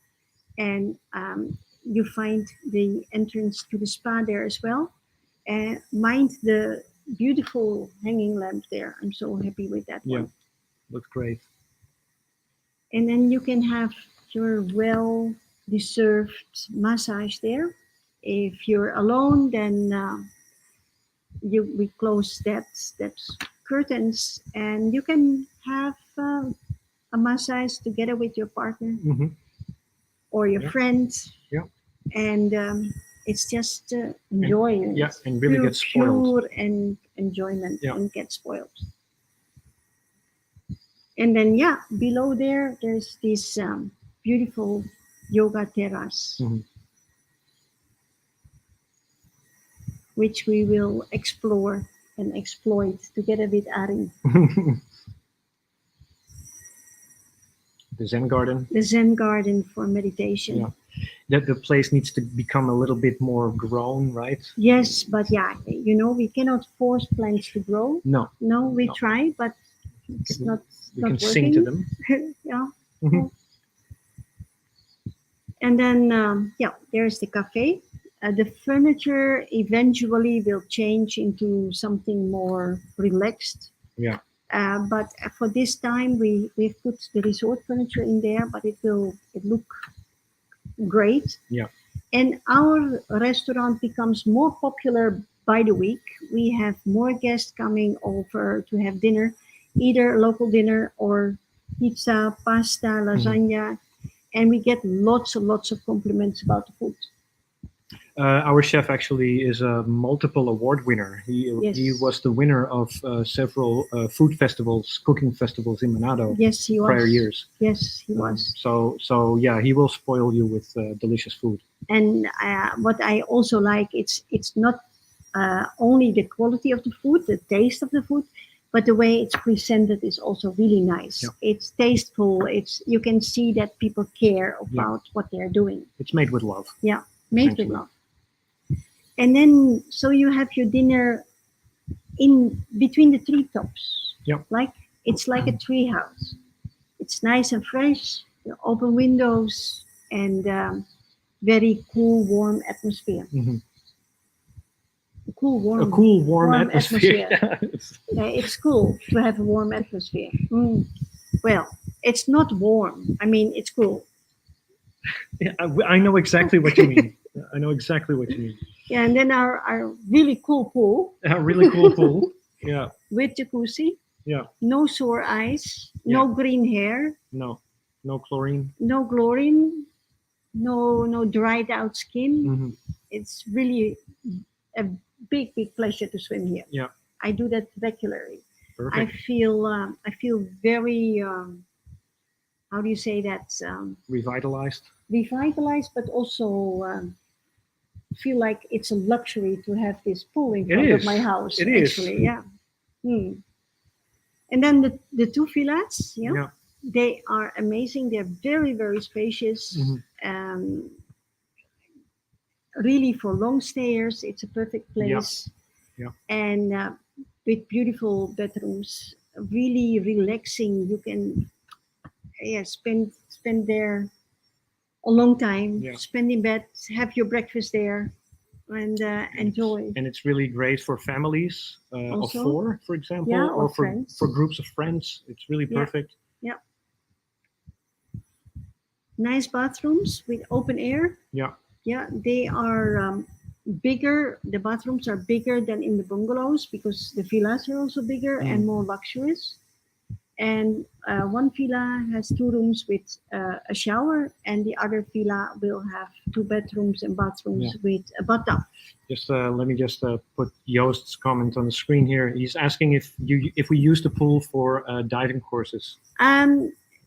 and you find the entrance to the spa there as well. And mind the beautiful hanging lamp there. I'm so happy with that Yeah. one. Looks great. And then you can have your well-deserved massage there. If you're alone, then we close that's curtains, and you can have a massage together with your partner Hmm. or your Yeah. friends. Yeah. And it's just enjoying. Yeah, and really get spoiled. Pure and enjoyment, Yeah. and get spoiled. And then below there's this beautiful yoga terrace, Mhm. which we will explore and exploit together with Ari. The Zen garden. The Zen garden for meditation. Yeah. That the place needs to become a little bit more grown, right? Yes, but we cannot force plants to grow. No. No, we No. try, but it's not. We not can working. sing to them. Yeah. Mhm. And then there's the cafe. The furniture eventually will change into something more relaxed. Yeah. But for this time, we've put the resort furniture in there, but it look great. Yeah. And our restaurant becomes more popular by the week. We have more guests coming over to have dinner, either local dinner or pizza, pasta, lasagna, and we get lots and lots of compliments about the food. Our chef actually is a multiple award winner. He was the winner of several food festivals, cooking festivals in Manado. Yes, he was. Prior years. Yes, he was. So yeah, he will spoil you with delicious food. And what I also like, it's not only the quality of the food, the taste of the food, but the way it's presented is also really nice. Yeah. It's tasteful. You can see that people care about what they're doing. It's made with love. Yeah, made with love. And then, so you have your dinner in between the treetops. Yeah. It's like a tree house. It's nice and fresh, open windows, and very cool, warm atmosphere. Mm-hmm. A cool, warm atmosphere. It's cool to have a warm atmosphere. Well, it's not warm. I mean, it's cool. Yeah, I know exactly what you mean. I know exactly what you mean. Yeah, and then our really cool pool. A really cool pool. Yeah. With jacuzzi. Yeah. No sore eyes. No green hair. No chlorine. No chlorine. No dried out skin. Mm-hmm. It's really a big pleasure to swim here. Yeah. I do that regularly. Perfect. I feel very how do you say that? Revitalized, but also feel like it's a luxury to have this pool in front of my house. It actually, is. yeah. And then the two villas, they are amazing. They're very, very spacious. Mm-hmm. Really for long stayers, it's a perfect place. Yeah. And with beautiful bedrooms, really relaxing. You can spend there a long time. Yeah. Spend in bed, have your breakfast there, and enjoy. And it's really great for families of 4, for example, or for groups of friends. It's really perfect. Yeah. Nice bathrooms with open air. Yeah. Yeah, they are bigger. The bathrooms are bigger than in the bungalows because the villas are also bigger and more luxurious. And one villa has 2 rooms with a shower, and the other villa will have 2 bedrooms and bathrooms with a bathtub. Just let me just put Joost's comment on the screen here. He's asking if we use the pool for diving courses.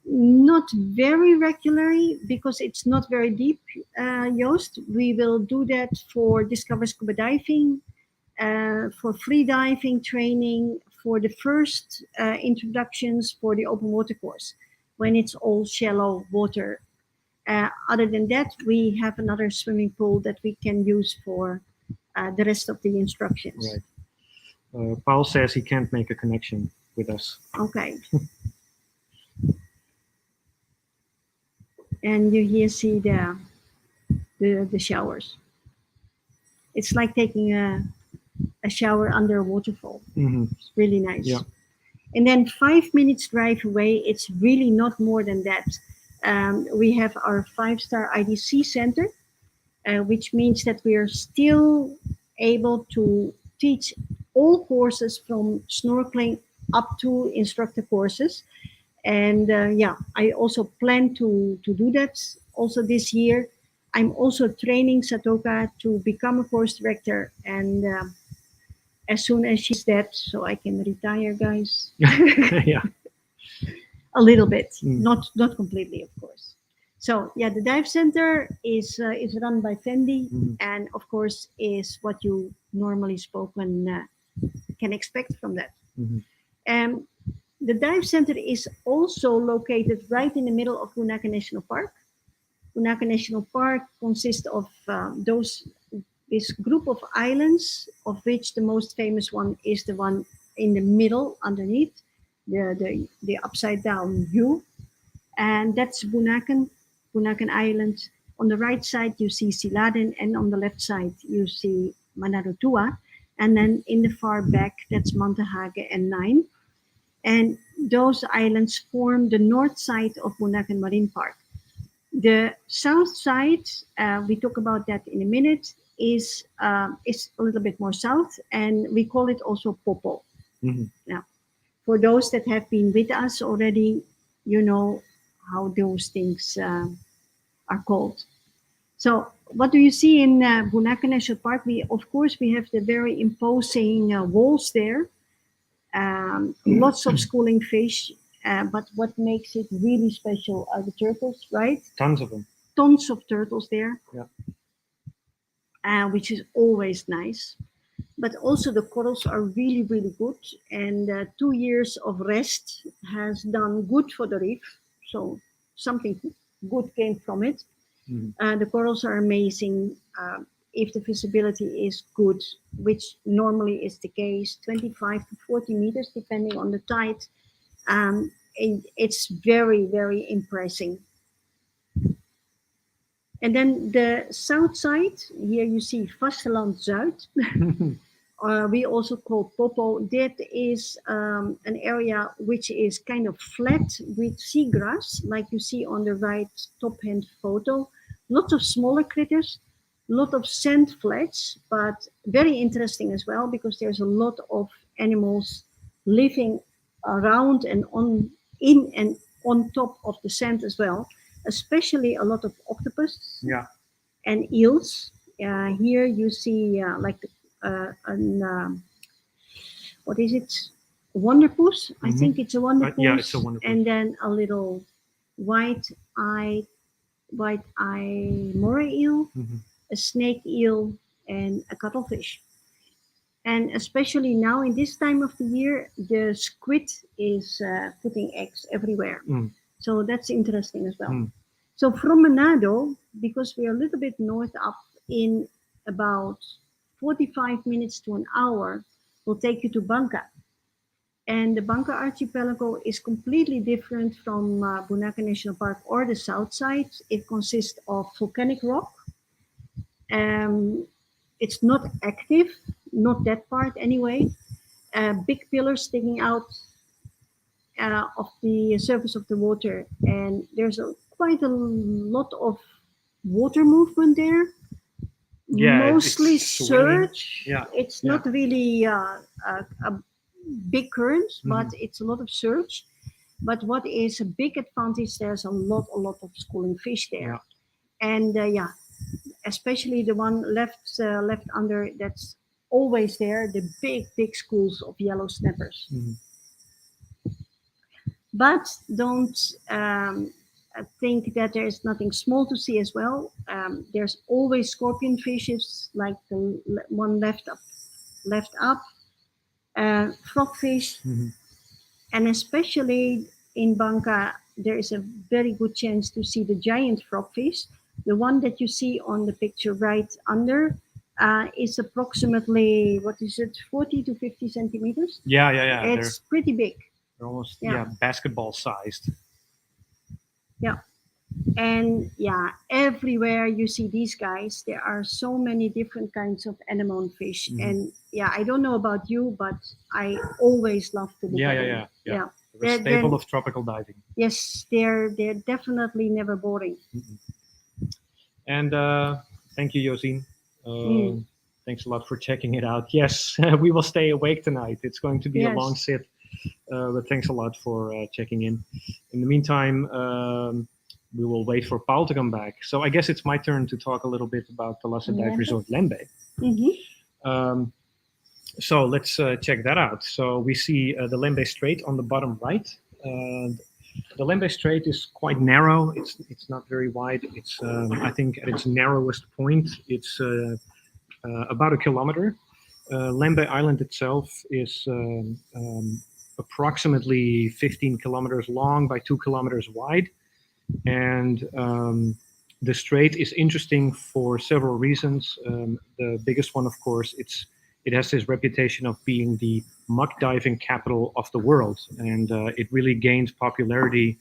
Not very regularly because it's not very deep, Joost. We will do that for Discover Scuba Diving, for free diving training, for the first introductions for the open water course when it's all shallow water. Other than that, we have another swimming pool that we can use for the rest of the instructions. Right. Paul says he can't make a connection with us. Okay. And you here see the showers. It's like taking a shower under a waterfall. Mm-hmm. It's really nice. Yeah. And then 5 minutes drive away, it's really not more than that. We have our 5-star IDC center, which means that we are still able to teach all courses from snorkeling up to instructor courses. And I also plan to do that also this year. I'm also training Satoka to become a course director, and as soon as she's that, so I can retire, guys. Yeah. A little bit, Mm. not completely, of course. So yeah, the dive center is run by Fendi, and of course is what you normally spoken can expect from that. Mhm. The dive center is also located right in the middle of Punakha National Park. Punakha National Park consists of this group of islands, of which the most famous one is the one in the middle underneath, the upside down U, and that's Punakha Island. On the right side you see Siladen, and on the left side you see Manarotua, and then in the far back that's Mantahage and Nine. And those islands form the north side of Punakha Marine Park. The south side, we talk about that in a minute, is a little bit more south, and we call it also Popo. Mhm. Now, for those that have been with us already, you know how those things are called. So, what do you see in Punakha National Park? Of course, we have the very imposing walls there. Lots of schooling fish, but what makes it really special are the turtles, right? Tons of them. Tons of turtles there, Yeah. which is always nice. But also the corals are really, really good, and 2 years of rest has done good for the reef. So something good came from it. Mhm. The corals are amazing. If the visibility is good, which normally is the case, 25 to 40 meters, depending on the tide, it's very, very impressive. And then the south side, here you see Vasteland Zuid. We also call Popo. That is an area which is kind of flat with seagrass, like you see on the right top hand photo. Lots of smaller critters, lot of sand flats, but very interesting as well because there's a lot of animals living around and in and on top of the sand as well, especially a lot of octopus Yeah. and eels. Here you see what is it? Wonderpuss. I think it's a wonderpuss. Yeah, it's a wonderpuss. And then a little white-eye moray eel, a snake eel, and a cuttlefish. And especially now in this time of the year, the squid is putting eggs everywhere. So that's interesting as well. So from Manado, because we are a little bit north up, in about 45 minutes to an hour, will take you to Bangka. And the Bangka Archipelago is completely different from Punakha National Park or the south side. It consists of volcanic rock. It's not active, not that part anyway. Big pillars sticking out of the surface of the water, and there's quite a lot of water movement there. Yeah, Mostly it's swinging. surge. Yeah, It's yeah. not really a big current, but it's a lot of surge. But what is a big advantage? There's a lot of schooling fish there, and especially the one left under, that's always there, the big schools of yellow snappers. But don't think that there is nothing small to see as well. There's always scorpion fishes, like the one left up, frogfish, Mhm. and especially in Bangka, there is a very good chance to see the giant frogfish. The one that you see on the picture right under is approximately, what is it, 40 to 50 centimeters. Yeah. They're It's pretty big. almost Yeah. basketball sized. Yeah. And yeah, everywhere you see these guys, there are so many different kinds of anemone fish. Mhm. And yeah, I don't know about you, but I always love to look at them. Yeah. The They're- staple they're- of tropical diving. Yes, they're definitely never boring. And thank you, Josine. Mm. Thanks a lot for checking it out. Yes, we will stay awake tonight. It's going to be a Yes. long sit, but thanks a lot for checking in. In the meantime, we will wait for Paul to come back. So I guess it's my turn to talk a little bit about the Lhasa Dive Lembe. Resort Lembe. Mm-hmm. So let's check that out. So we see the Lembe Strait on the bottom right. The Lembe Strait is quite narrow. It's not very wide. It's I think at its narrowest point, it's about a kilometer. Lembe Island itself is approximately 15 kilometers long by 2 kilometers wide, and the strait is interesting for several reasons. The biggest one, of course, it has this reputation of being the muck diving capital of the world, and it really gained popularity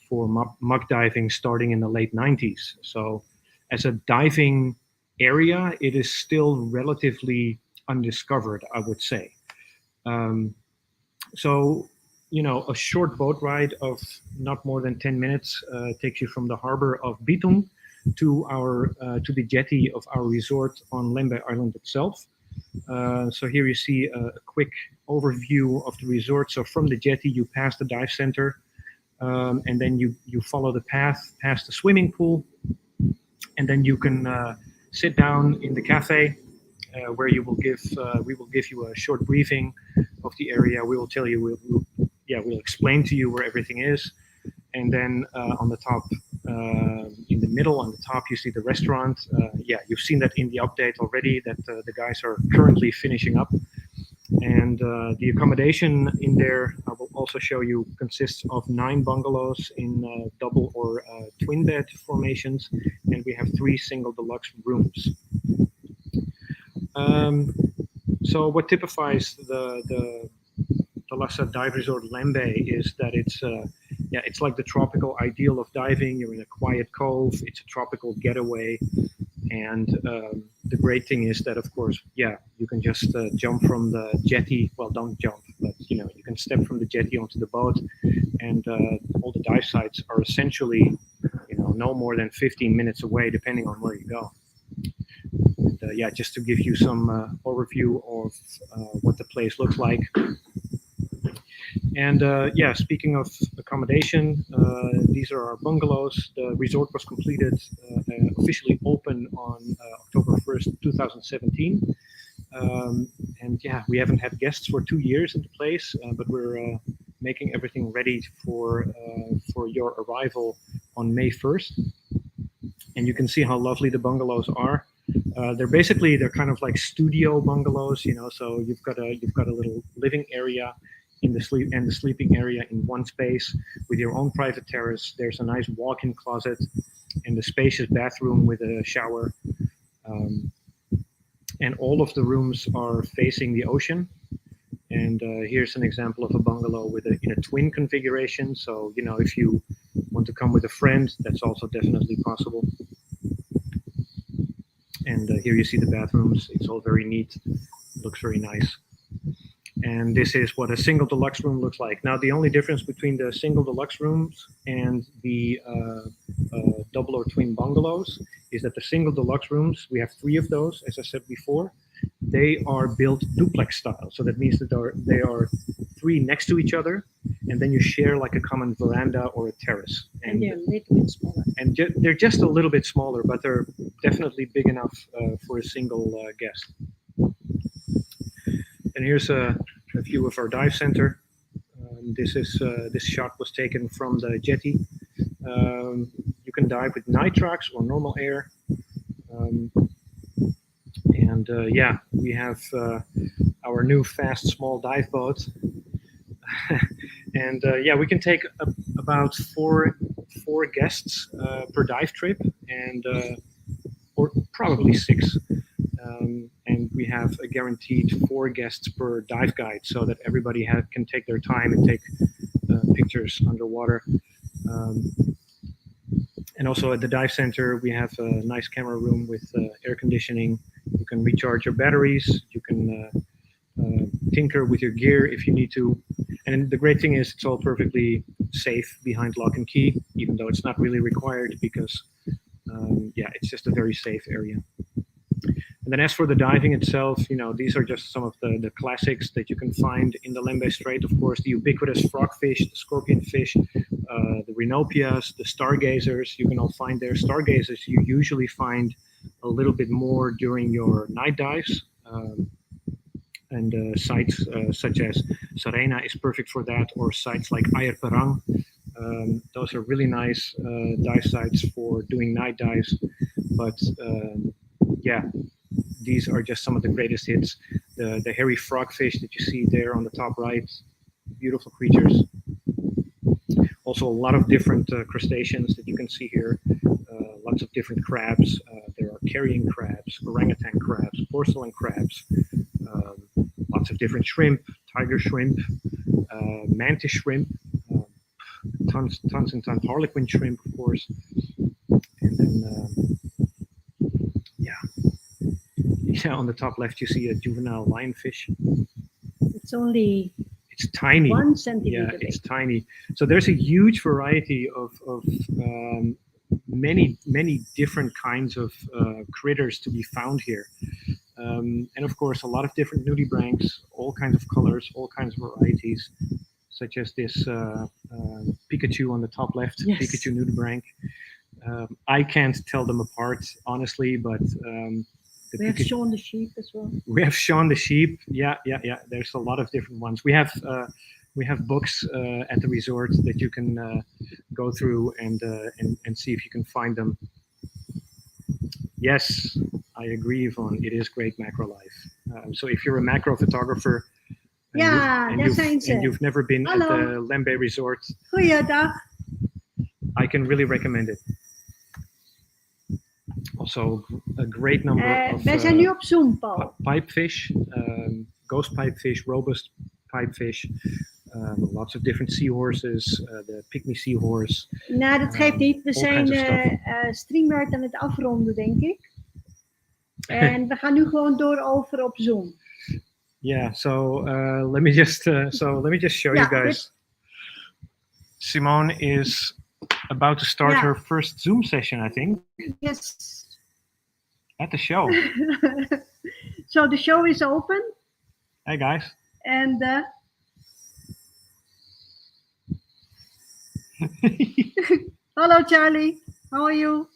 for muck diving starting in the late 90s. So, as a diving area, it is still relatively undiscovered, I would say. So, a short boat ride of not more than 10 minutes takes you from the harbor of Bitung to the jetty of our resort on Lembe Island itself. So here you see a quick overview of the resort. So from the jetty, you pass the dive center, and then you follow the path past the swimming pool, and then you can sit down in the cafe where we will give you a short briefing of the area. We will tell you, we'll explain to you where everything is, and then on the top, in the middle, on the top, you see the restaurant. You've seen that in the update already. That the guys are currently finishing up, and the accommodation in there, I will also show you, consists of 9 bungalows in double or twin bed formations, and we have 3 single deluxe rooms. So what typifies the Lhasa Dive Resort Lembe is that it's like the tropical ideal of diving. You're in a quiet cove. It's a tropical getaway, and the great thing is that, of course, you can just jump from the jetty. Well, don't jump, but you can step from the jetty onto the boat, and all the dive sites are essentially no more than 15 minutes away, depending on where you go. And, just to give you some overview of what the place looks like. And speaking of accommodation, these are our bungalows. The resort was completed, officially open on October 1st, 2017. We haven't had guests for 2 years in the place, but we're making everything ready for your arrival on May 1st. And you can see how lovely the bungalows are. They're kind of like studio bungalows, so you've got a little living area in the sleeping area in one space with your own private terrace. There's a nice walk-in closet and a spacious bathroom with a shower. And all of the rooms are facing the ocean. And here's an example of a bungalow in a twin configuration. So, if you want to come with a friend, that's also definitely possible. And here you see the bathrooms. It's all very neat. It looks very nice. And this is what a single deluxe room looks like. Now, the only difference between the single deluxe rooms and the double or twin bungalows is that the single deluxe rooms, we have 3 of those, as I said before. They are built duplex style. So that means that they are 3 next to each other, and then you share like a common veranda or a terrace. And they're a little bit smaller. And they're just a little bit smaller, but they're definitely big enough for a single guest. And here's a view of our dive center. This shot was taken from the jetty. You can dive with nitrox or normal air. And yeah, we have our new fast small dive boat. And yeah, we can take about four guests per dive trip, and or probably 6. And we have a guaranteed 4 guests per dive guide, so that everybody can take their time and take pictures underwater. And also at the dive center, we have a nice camera room with air conditioning. You can recharge your batteries. You can tinker with your gear if you need to. And the great thing is it's all perfectly safe behind lock and key, even though it's not really required because, yeah, it's just a very safe area. And then as for the diving itself, these are just some of the classics that you can find in the Lembe Strait. Of course, the ubiquitous frogfish, the scorpionfish, the rhinopias, the stargazers, you can all find there. Stargazers you usually find a little bit more during your night dives. And sites such as Sarena is perfect for that, or sites like Air Perang. Those are really nice dive sites for doing night dives. But yeah, these are just some of the greatest hits. The hairy frogfish that you see there on the top right, beautiful creatures. Also a lot of different crustaceans that you can see here. Lots of different crabs. There are carrying crabs, orangutan crabs, porcelain crabs. Lots of different shrimp, tiger shrimp, mantis shrimp, tons and tons, harlequin shrimp, of course. And then, yeah, on the top left you see a juvenile lionfish. It's only It's tiny. 1 centimeter. Yeah, it's tiny. So there's a huge variety of many different kinds of critters to be found here. And of course, a lot of different nudibranchs, all kinds of colors, all kinds of varieties, such as this Pikachu on the top left, Yes. Pikachu nudibranch. I can't tell them apart, honestly, but We have Sean the sheep as well. we have Sean the sheep. Yeah. There's a lot of different ones. We have books at the resort that you can go through and see if you can find them. Yes, I agree, Yvonne. It is great macro life. So if you're a macro photographer, and you've never been at the Lembe Resort, Goeiedag. I can really recommend it. Also, a great number of Wij zijn nu op Zoom, Paul. pipefish, ghost pipefish, robust pipefish, lots of different seahorses, the pygmy seahorse. Nou, dat geeft niet. We all zijn kinds of StreamYard aan het afronden, denk ik. En we gaan nu gewoon door over op Zoom. Yeah, so let me just show you guys. Simone is about to start her first Zoom session, I think, Yes. at the show. So the show is open. Hey guys. And hello, Charlie. How are you?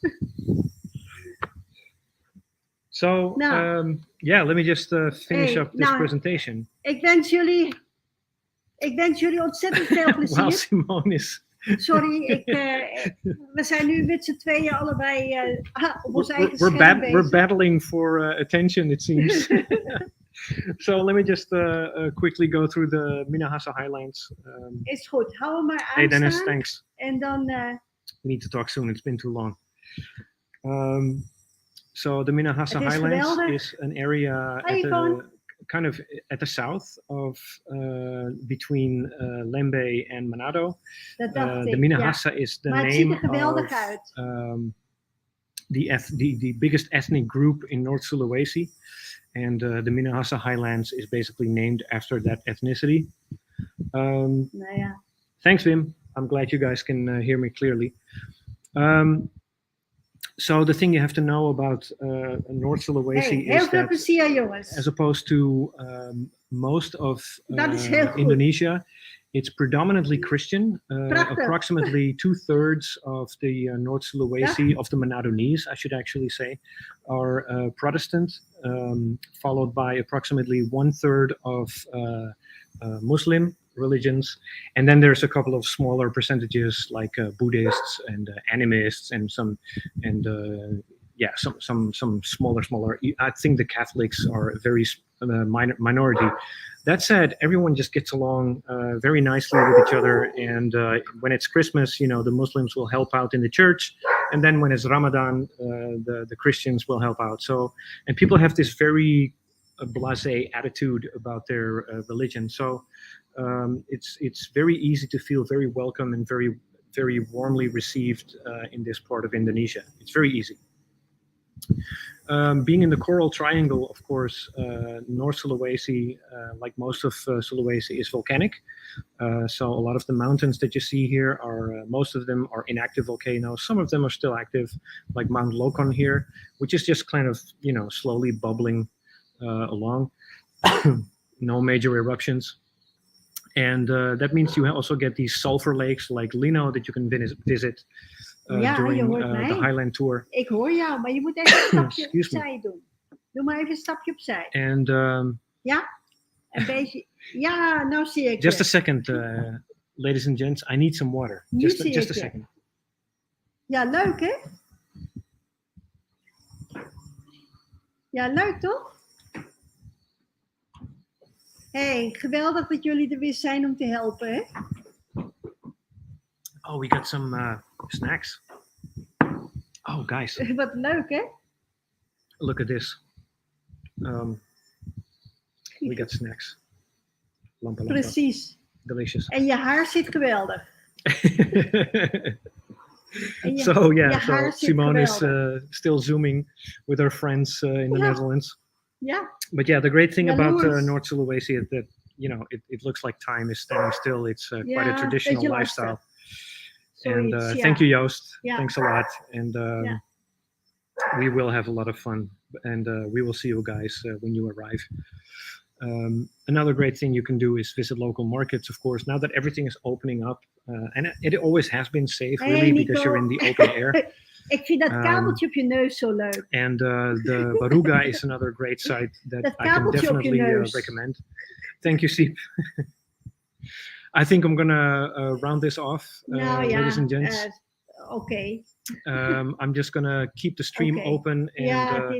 So yeah, let me just finish up this presentation. Ik wens jullie ontzettend veel plezier. While Simone is. Sorry, we zijn nu met z'n tweeën allebei op ons eigen scherm bezig. We're battling for attention, it seems. So let me just quickly go through the Minahasa Highlands. Is goed, hou hem maar aan. Hey Dennis, thanks. En dan... We need to talk soon, it's been too long. So the Minahasa Highlands geweldig. is an area kind of at the south of between Lembe and Manado. Dat dacht the Minahasa is the maar het name ziet er geweldig of uit. the biggest ethnic group in North Sulawesi, and the Minahasa Highlands is basically named after that ethnicity. Nou ja. Thanks, Wim. I'm glad you guys can hear me clearly. So the thing you have to know about North Sulawesi is that, plezier, jongens. as opposed to most of Dat is heel goed. Indonesia, it's predominantly Christian. Approximately 2/3 of the North Sulawesi, of the Manadonese, I should actually say, are Protestant, followed by approximately 1/3 of Muslim, religions, and then there's a couple of smaller percentages like Buddhists and animists and some and yeah, some smaller. I think the Catholics are a very minority. That said, everyone just gets along very nicely with each other. And when it's Christmas, you know, the Muslims will help out in the church, and then when it's Ramadan, the Christians will help out. So, and people have this very blasé attitude about their religion. So it's very easy to feel very welcome and very warmly received in this part of Indonesia. It's very easy. Being in the Coral Triangle, of course, North Sulawesi, like most of Sulawesi, is volcanic. So a lot of the mountains that you see here are, most of them are inactive volcanoes. Some of them are still active, like Mount Lokon here, which is just kind of, you know, slowly bubbling along. No major eruptions. And that means you also get these sulfur lakes like Lino that you can visit. Ja, je during hoort mij. the Highland Tour. Ik hoor jou, maar je moet even een stapje Excuse me. opzij doen. Doe maar even een stapje opzij. And Ja, een beetje. Ja, nou zie ik just je. a second, ladies and gents, I need some water. Nu Just zie a ik je. second. Ja, leuk hè? Ja, leuk toch? Hey, geweldig dat jullie er weer zijn om te helpen hè? Oh, we got some snacks. Oh, guys, Wat leuk hè? look at this. We got snacks. Lampa, lampa. Precies. Delicious. En je haar zit geweldig. En So yeah, je haar so zit Simone is geweldig. still zooming with her friends in the Ja. Netherlands. Ja, But yeah, the great thing about Jaloers. North Sulawesi is that, you know, it looks like time is standing still. It's quite a Ja, traditional beetje lifestyle. lastig. And Zoiets, ja. thank you, Joost. Yeah. Thanks a lot. And Yeah. we will have a lot of fun. And we will see you guys when you arrive. Another great thing you can do is visit local markets, of course, now that everything is opening up. And it always has been safe, Hey, really, Nico. because you're in the open air. Ik vind dat kabeltje op je neus zo leuk. And the Baruga is another great site that Dat I can kabeltje op je definitely neus. recommend. Thank you, Siep. I think I'm gonna round this off, Nou ja, ladies and gents. Oké. I'm just gonna keep the stream Okay. open, and Ja, het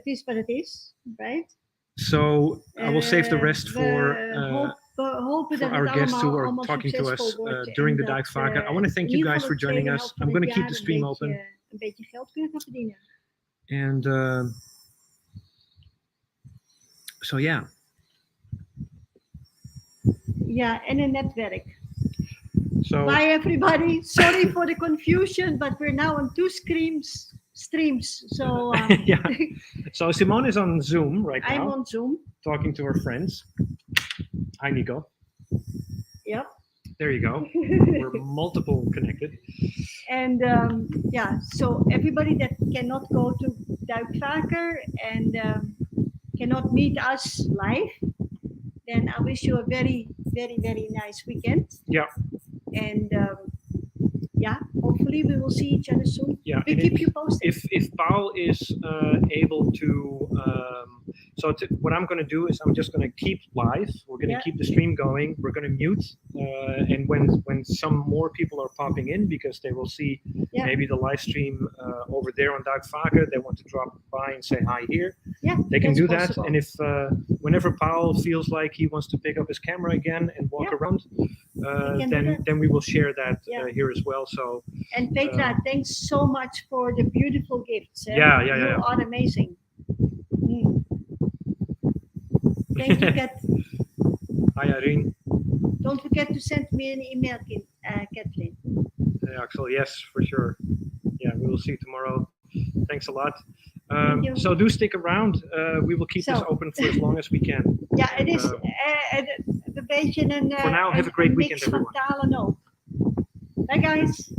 is wat het is, right? so I will save the rest We for hopen dat our het guests who are allemaal talking to succesvol us wordt during en the dat, Duikvaker. I want to thank in you ieder guys geval for het joining tweede us. helft van I'm het going to keep jaar the stream open, een beetje geld kunnen gaan verdienen. and so yeah. Ja, en een netwerk. So Bye everybody. Sorry for the confusion, but we're now on two streams. So yeah. So Simone is on Zoom right I'm now, on Zoom. talking to her friends. Hi, Nico. Yep. There you go. We're multiple connected. And yeah, so everybody that cannot go to Duikvaker and cannot meet us live, then I wish you a very, very, very nice weekend. Yeah. And yeah, hopefully we will see each other soon. Yeah. We and keep you posted. if Paul is able to, what I'm going to do is I'm just going to keep live. We're going to Yeah. keep the stream going. We're going to mute, and when some more people are popping in because they will see Yeah. maybe the live stream over there on Duikvaker, they want to drop by and say hi here. Yeah, They can that's do that, possible. and if whenever Paul feels like he wants to pick up his camera again and walk Yeah. around, can do that. then we will share that Yeah. here as well. So And Petra, thanks so much for the beautiful gifts. Eh? Yeah. You are amazing. Mm. Thank you, Kat. hi Irene, Don't forget to send me an email, Kathleen. hey Axel. Yes, for sure. Yeah, we will see you tomorrow. Thanks a lot. Thank you. So do stick around. We will keep this So- open for as long as we can. Ja, het is Uh, een beetje een, For now, have a great een weekend, mix van everyone. talen ook. Bye guys.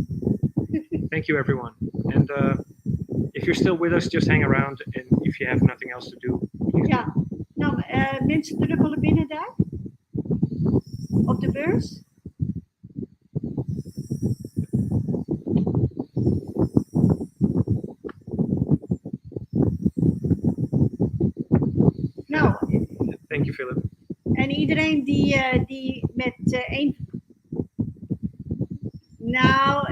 Thank you, everyone. And if you're still with us, just hang around. And if you have nothing else to do, please. Ja, nou mensen druppelen binnen daar. Op de beurs. Nou, Thank you, Philip. en En iedereen die met één... Nou,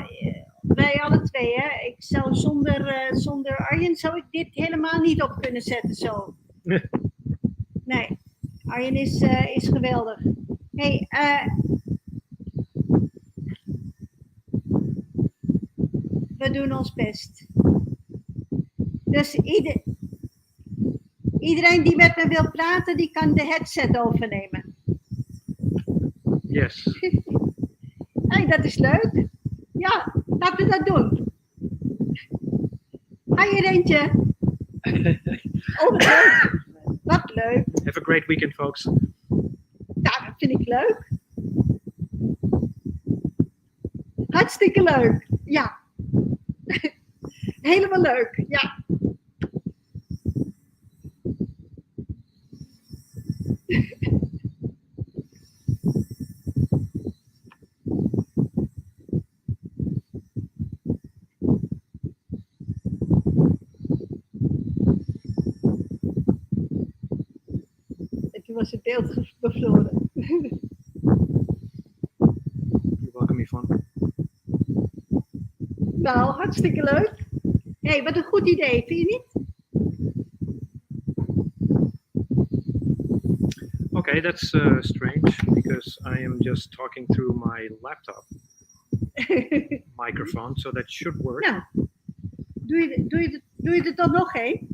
wij alle twee, hè. Ik zou zonder Arjen zou ik dit helemaal niet op kunnen zetten zo. Nee, Arjen is geweldig. Hey, we doen ons best. Dus iedereen die met me wil praten, die kan de headset overnemen. Yes. Hey, dat is leuk. Ja, laten we dat doen. Hi, Irentje. Oh, wat leuk. Wat leuk. Have a great weekend, folks. Ja, dat vind ik leuk. Hartstikke leuk. Ja. Helemaal leuk. Ja. Toen was het beeld bevroren. You're welcome, Yvonne. Nou, hartstikke leuk. Hé, hey, wat een goed idee, vind je niet? Okay, that's strange because I am just talking through my laptop microphone, so that should work. Nou, doe je er dan nog één?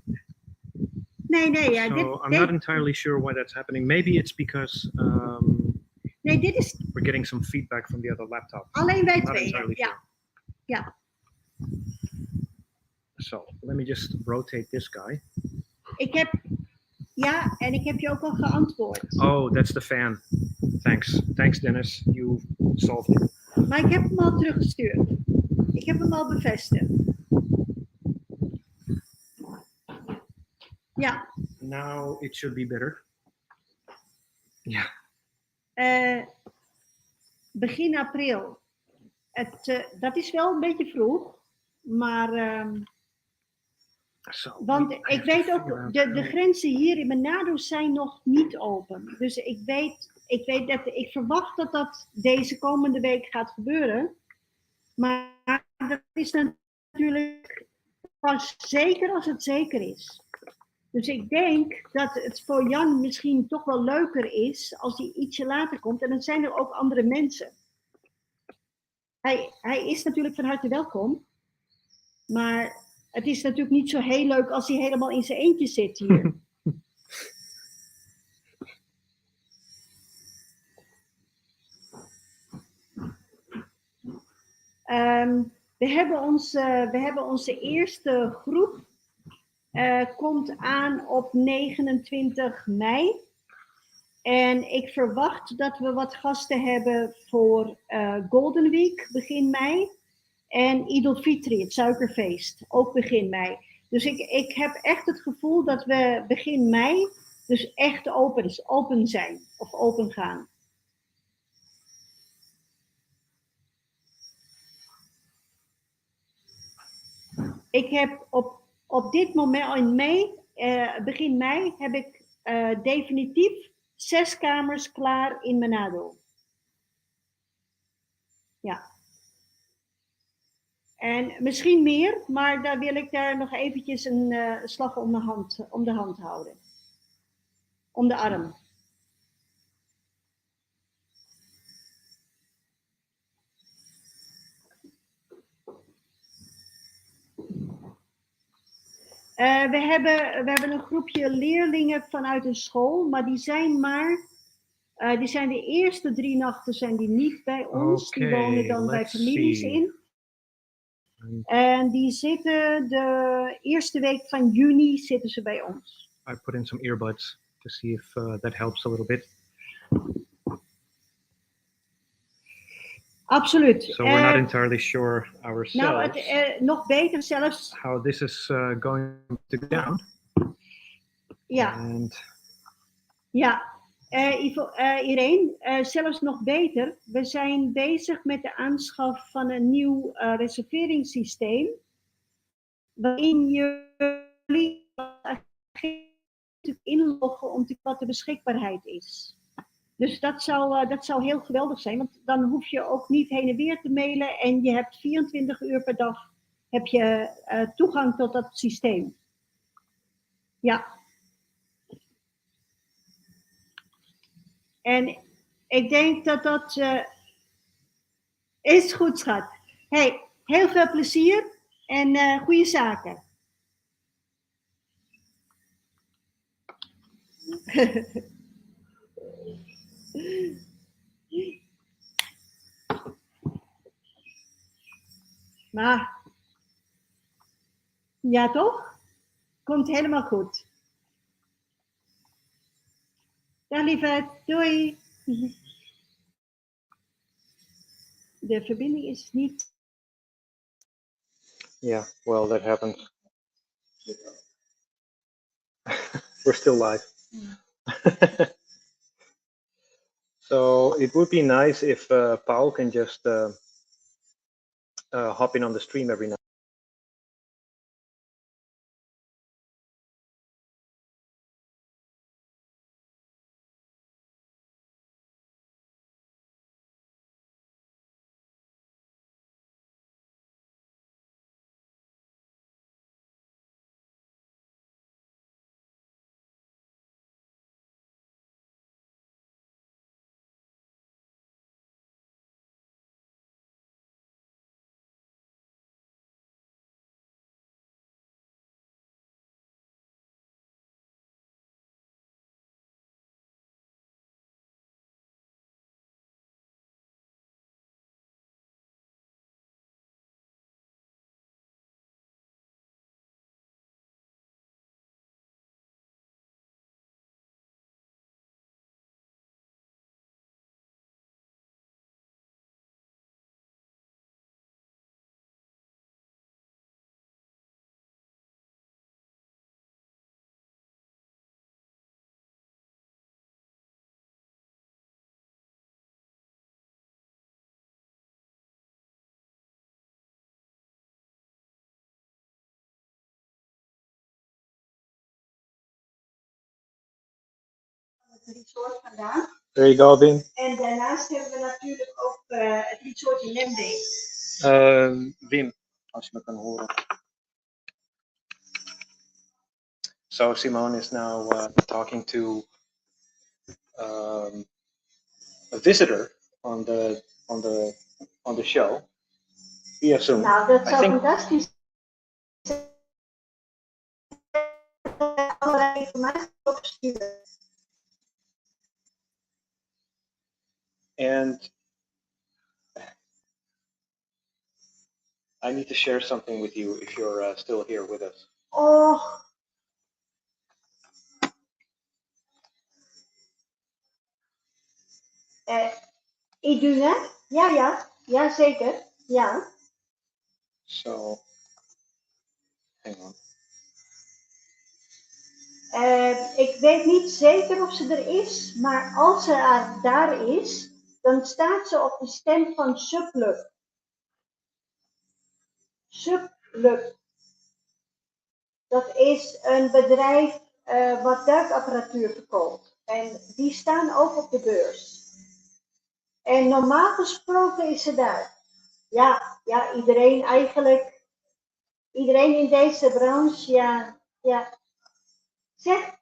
Nee, ja. So I'm not entirely sure why that's happening. Maybe it's because Nee, dit is we're getting some feedback from the other laptop. alleen wij Not tweeën. entirely Ja. sure. Ja. So let me just rotate this guy. Ik heb je ook al geantwoord. Oh, that's the fan. Thanks, Dennis. You solved it. Maar ik heb hem al teruggestuurd. Ik heb hem al bevestigd. Ja. Now it should be better. Ja. Begin april. Dat is wel een beetje vroeg. Maar... So want I ik have to weet figure ook, out de how- grenzen hier in Manado zijn nog niet open. Dus ik weet dat, ik verwacht dat dat deze komende week gaat gebeuren. Maar dat is natuurlijk pas zeker als het zeker is. Dus ik denk dat het voor Jan misschien toch wel leuker is als hij ietsje later komt. En dan zijn er ook andere mensen. Hij is natuurlijk van harte welkom. Maar het is natuurlijk niet zo heel leuk als hij helemaal in zijn eentje zit hier. We hebben onze eerste groep. Komt aan op 29 mei. En ik verwacht dat we wat gasten hebben voor Golden Week begin mei. En Idul Fitri, het suikerfeest, ook begin mei. Dus ik heb echt het gevoel dat we begin mei dus echt open zijn of open gaan. Ik heb op dit moment in mei, begin mei, heb ik definitief 6 kamers klaar in Manado. Ja. En misschien meer, maar daar wil ik daar nog eventjes een slag om de hand houden. Om de arm. We hebben een groepje leerlingen vanuit een school, maar die zijn de eerste 3 nachten zijn die niet bij ons. Die wonen dan bij families in. En die zitten de eerste week van juni zitten ze bij ons. I put in some earbuds to see if that helps a little bit. Absoluut. So we're not entirely sure ourselves Nou, nog beter zelfs. how this is going to go down. Ja. And Ja. Irene, zelfs nog beter. We zijn bezig met de aanschaf van een nieuw reserveringssysteem. Waarin jullie inloggen om te wat de beschikbaarheid is. Dus dat zou heel geweldig zijn, want dan hoef je ook niet heen en weer te mailen en je hebt 24 uur per dag heb je toegang tot dat systeem. Ja. En ik denk dat dat is goed, schat. Hey, heel veel plezier en goede zaken. Maar, ja toch? Komt helemaal goed. Dag lieverd, doei. De verbinding is niet. Yeah, well, that happens. We're still live. So it would be nice if Paul can just hop in on the stream every now. Resort vandaan. There you go, Wim. En daarnaast hebben we natuurlijk ook het resort in Lembe. Wim, als je me kan horen. So Simone is now talking to a visitor on the show via Zoom. Nou, dat zou fantastisch zijn. Allerlei informatie opsturen. And I need to share something with you if you're still here with us. Oh. Iduna? Ja, zeker. Ja. So, hang on. Ik weet niet zeker of ze er is, maar als ze daar is, dan staat ze op de stand van Subluk. Subluk. Dat is een bedrijf wat duikapparatuur verkoopt. En die staan ook op de beurs. En normaal gesproken is ze daar. Ja, iedereen eigenlijk. Iedereen in deze branche, ja. Zeg,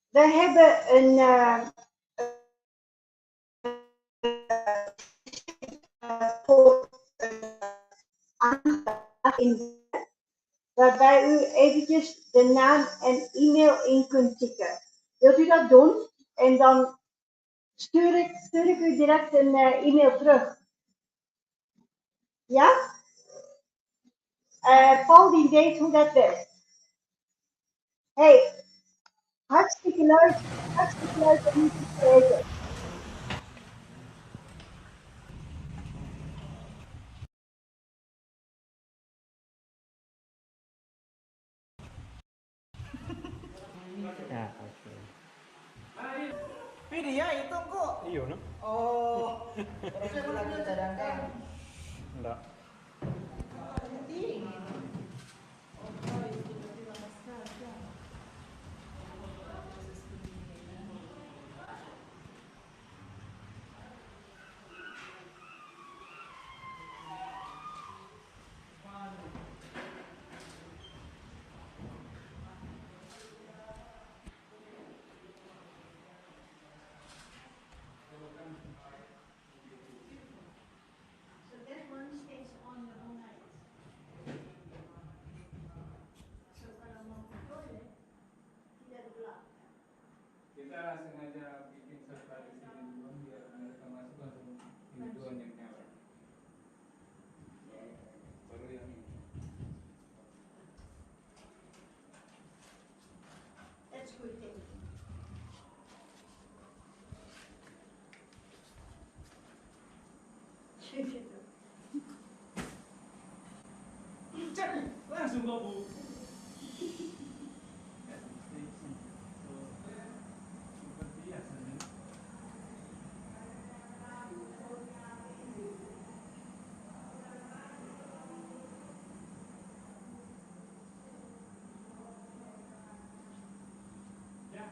we hebben een voor aanvraag in waarbij u eventjes de naam en e-mail in kunt tikken. Wilt u dat doen? En dan stuur ik u direct een e-mail terug. Ja? Paul die weet hoe dat werkt. Hey, hartstikke leuk om u te spreken. Ja, Pilih ya, hitung kok. iya, no? Oh, terusnya aku lagi cadangkan. Enggak. sengaja bikin surprise di sini duluan biar mereka masuk langsung ini duluan yang nyala. Baru yang ini. That's good thing. Cek, langsung kok bu. Seperti biasanya. Ya.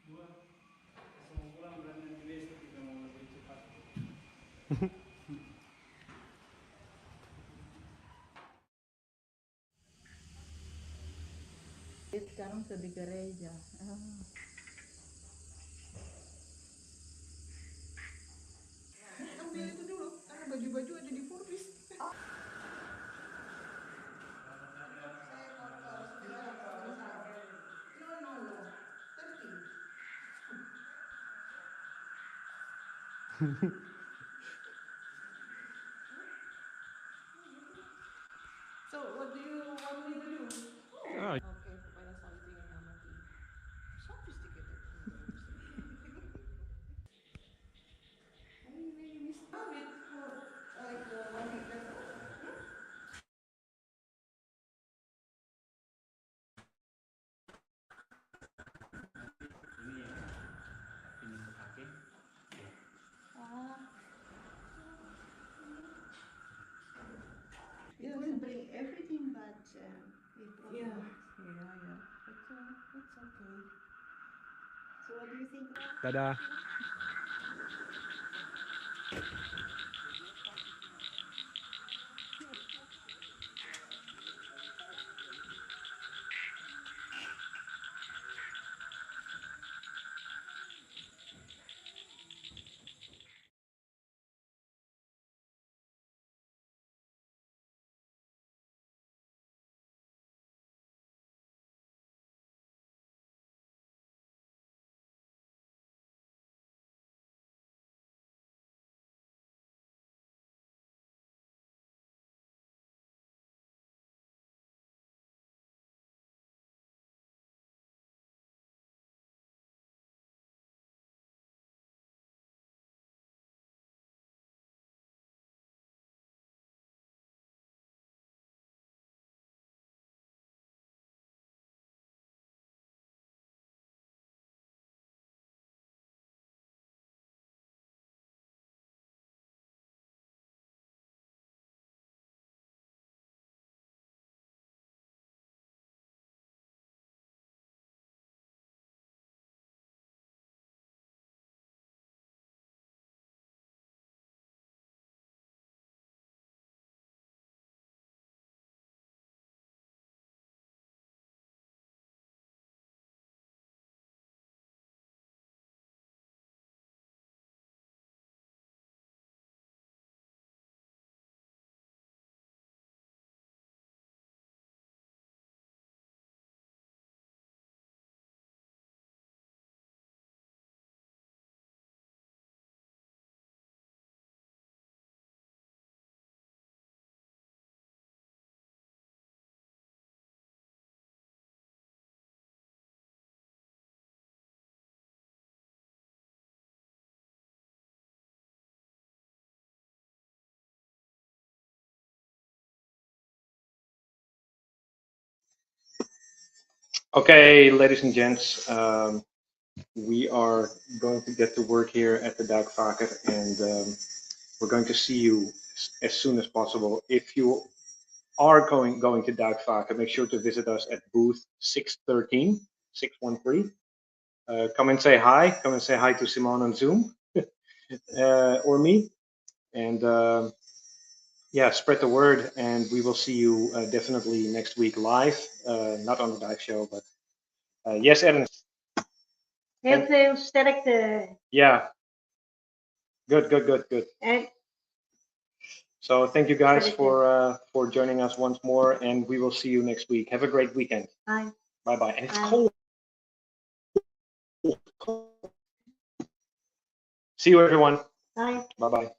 Semua pulang berarti nanti besok kita mau lebih cepat. Sekarang sudah di gereja. Ambil itu dulu, karena baju-baju ada di Forbes. So, what do you want me to do? Oh, Okay, pokoknya something yang amati. Sophisticated. I really miss it for like 1 week left. Ini ya, ini pakai. It will bring everything, but it probably Yeah. won't. Yeah. It's okay. So what do you think? dadah. Okay, ladies and gents, we are going to get to work here at the Duikvaker, and we're going to see you as soon as possible. If you are going to Duikvaker, make sure to visit us at booth 613, 613. Come and say hi. Come and say hi to Simon on Zoom or me, and yeah, spread the word. And we will see you definitely next week live, not on the dive show, but yes, Ernst. Heel veel sterkte. Yeah, good. En So thank you guys sterkte. for joining us once more, and we will see you next week. Have a great weekend. Bye. Bye bye. And it's Bye. cold. See you, everyone. Bye. Bye bye.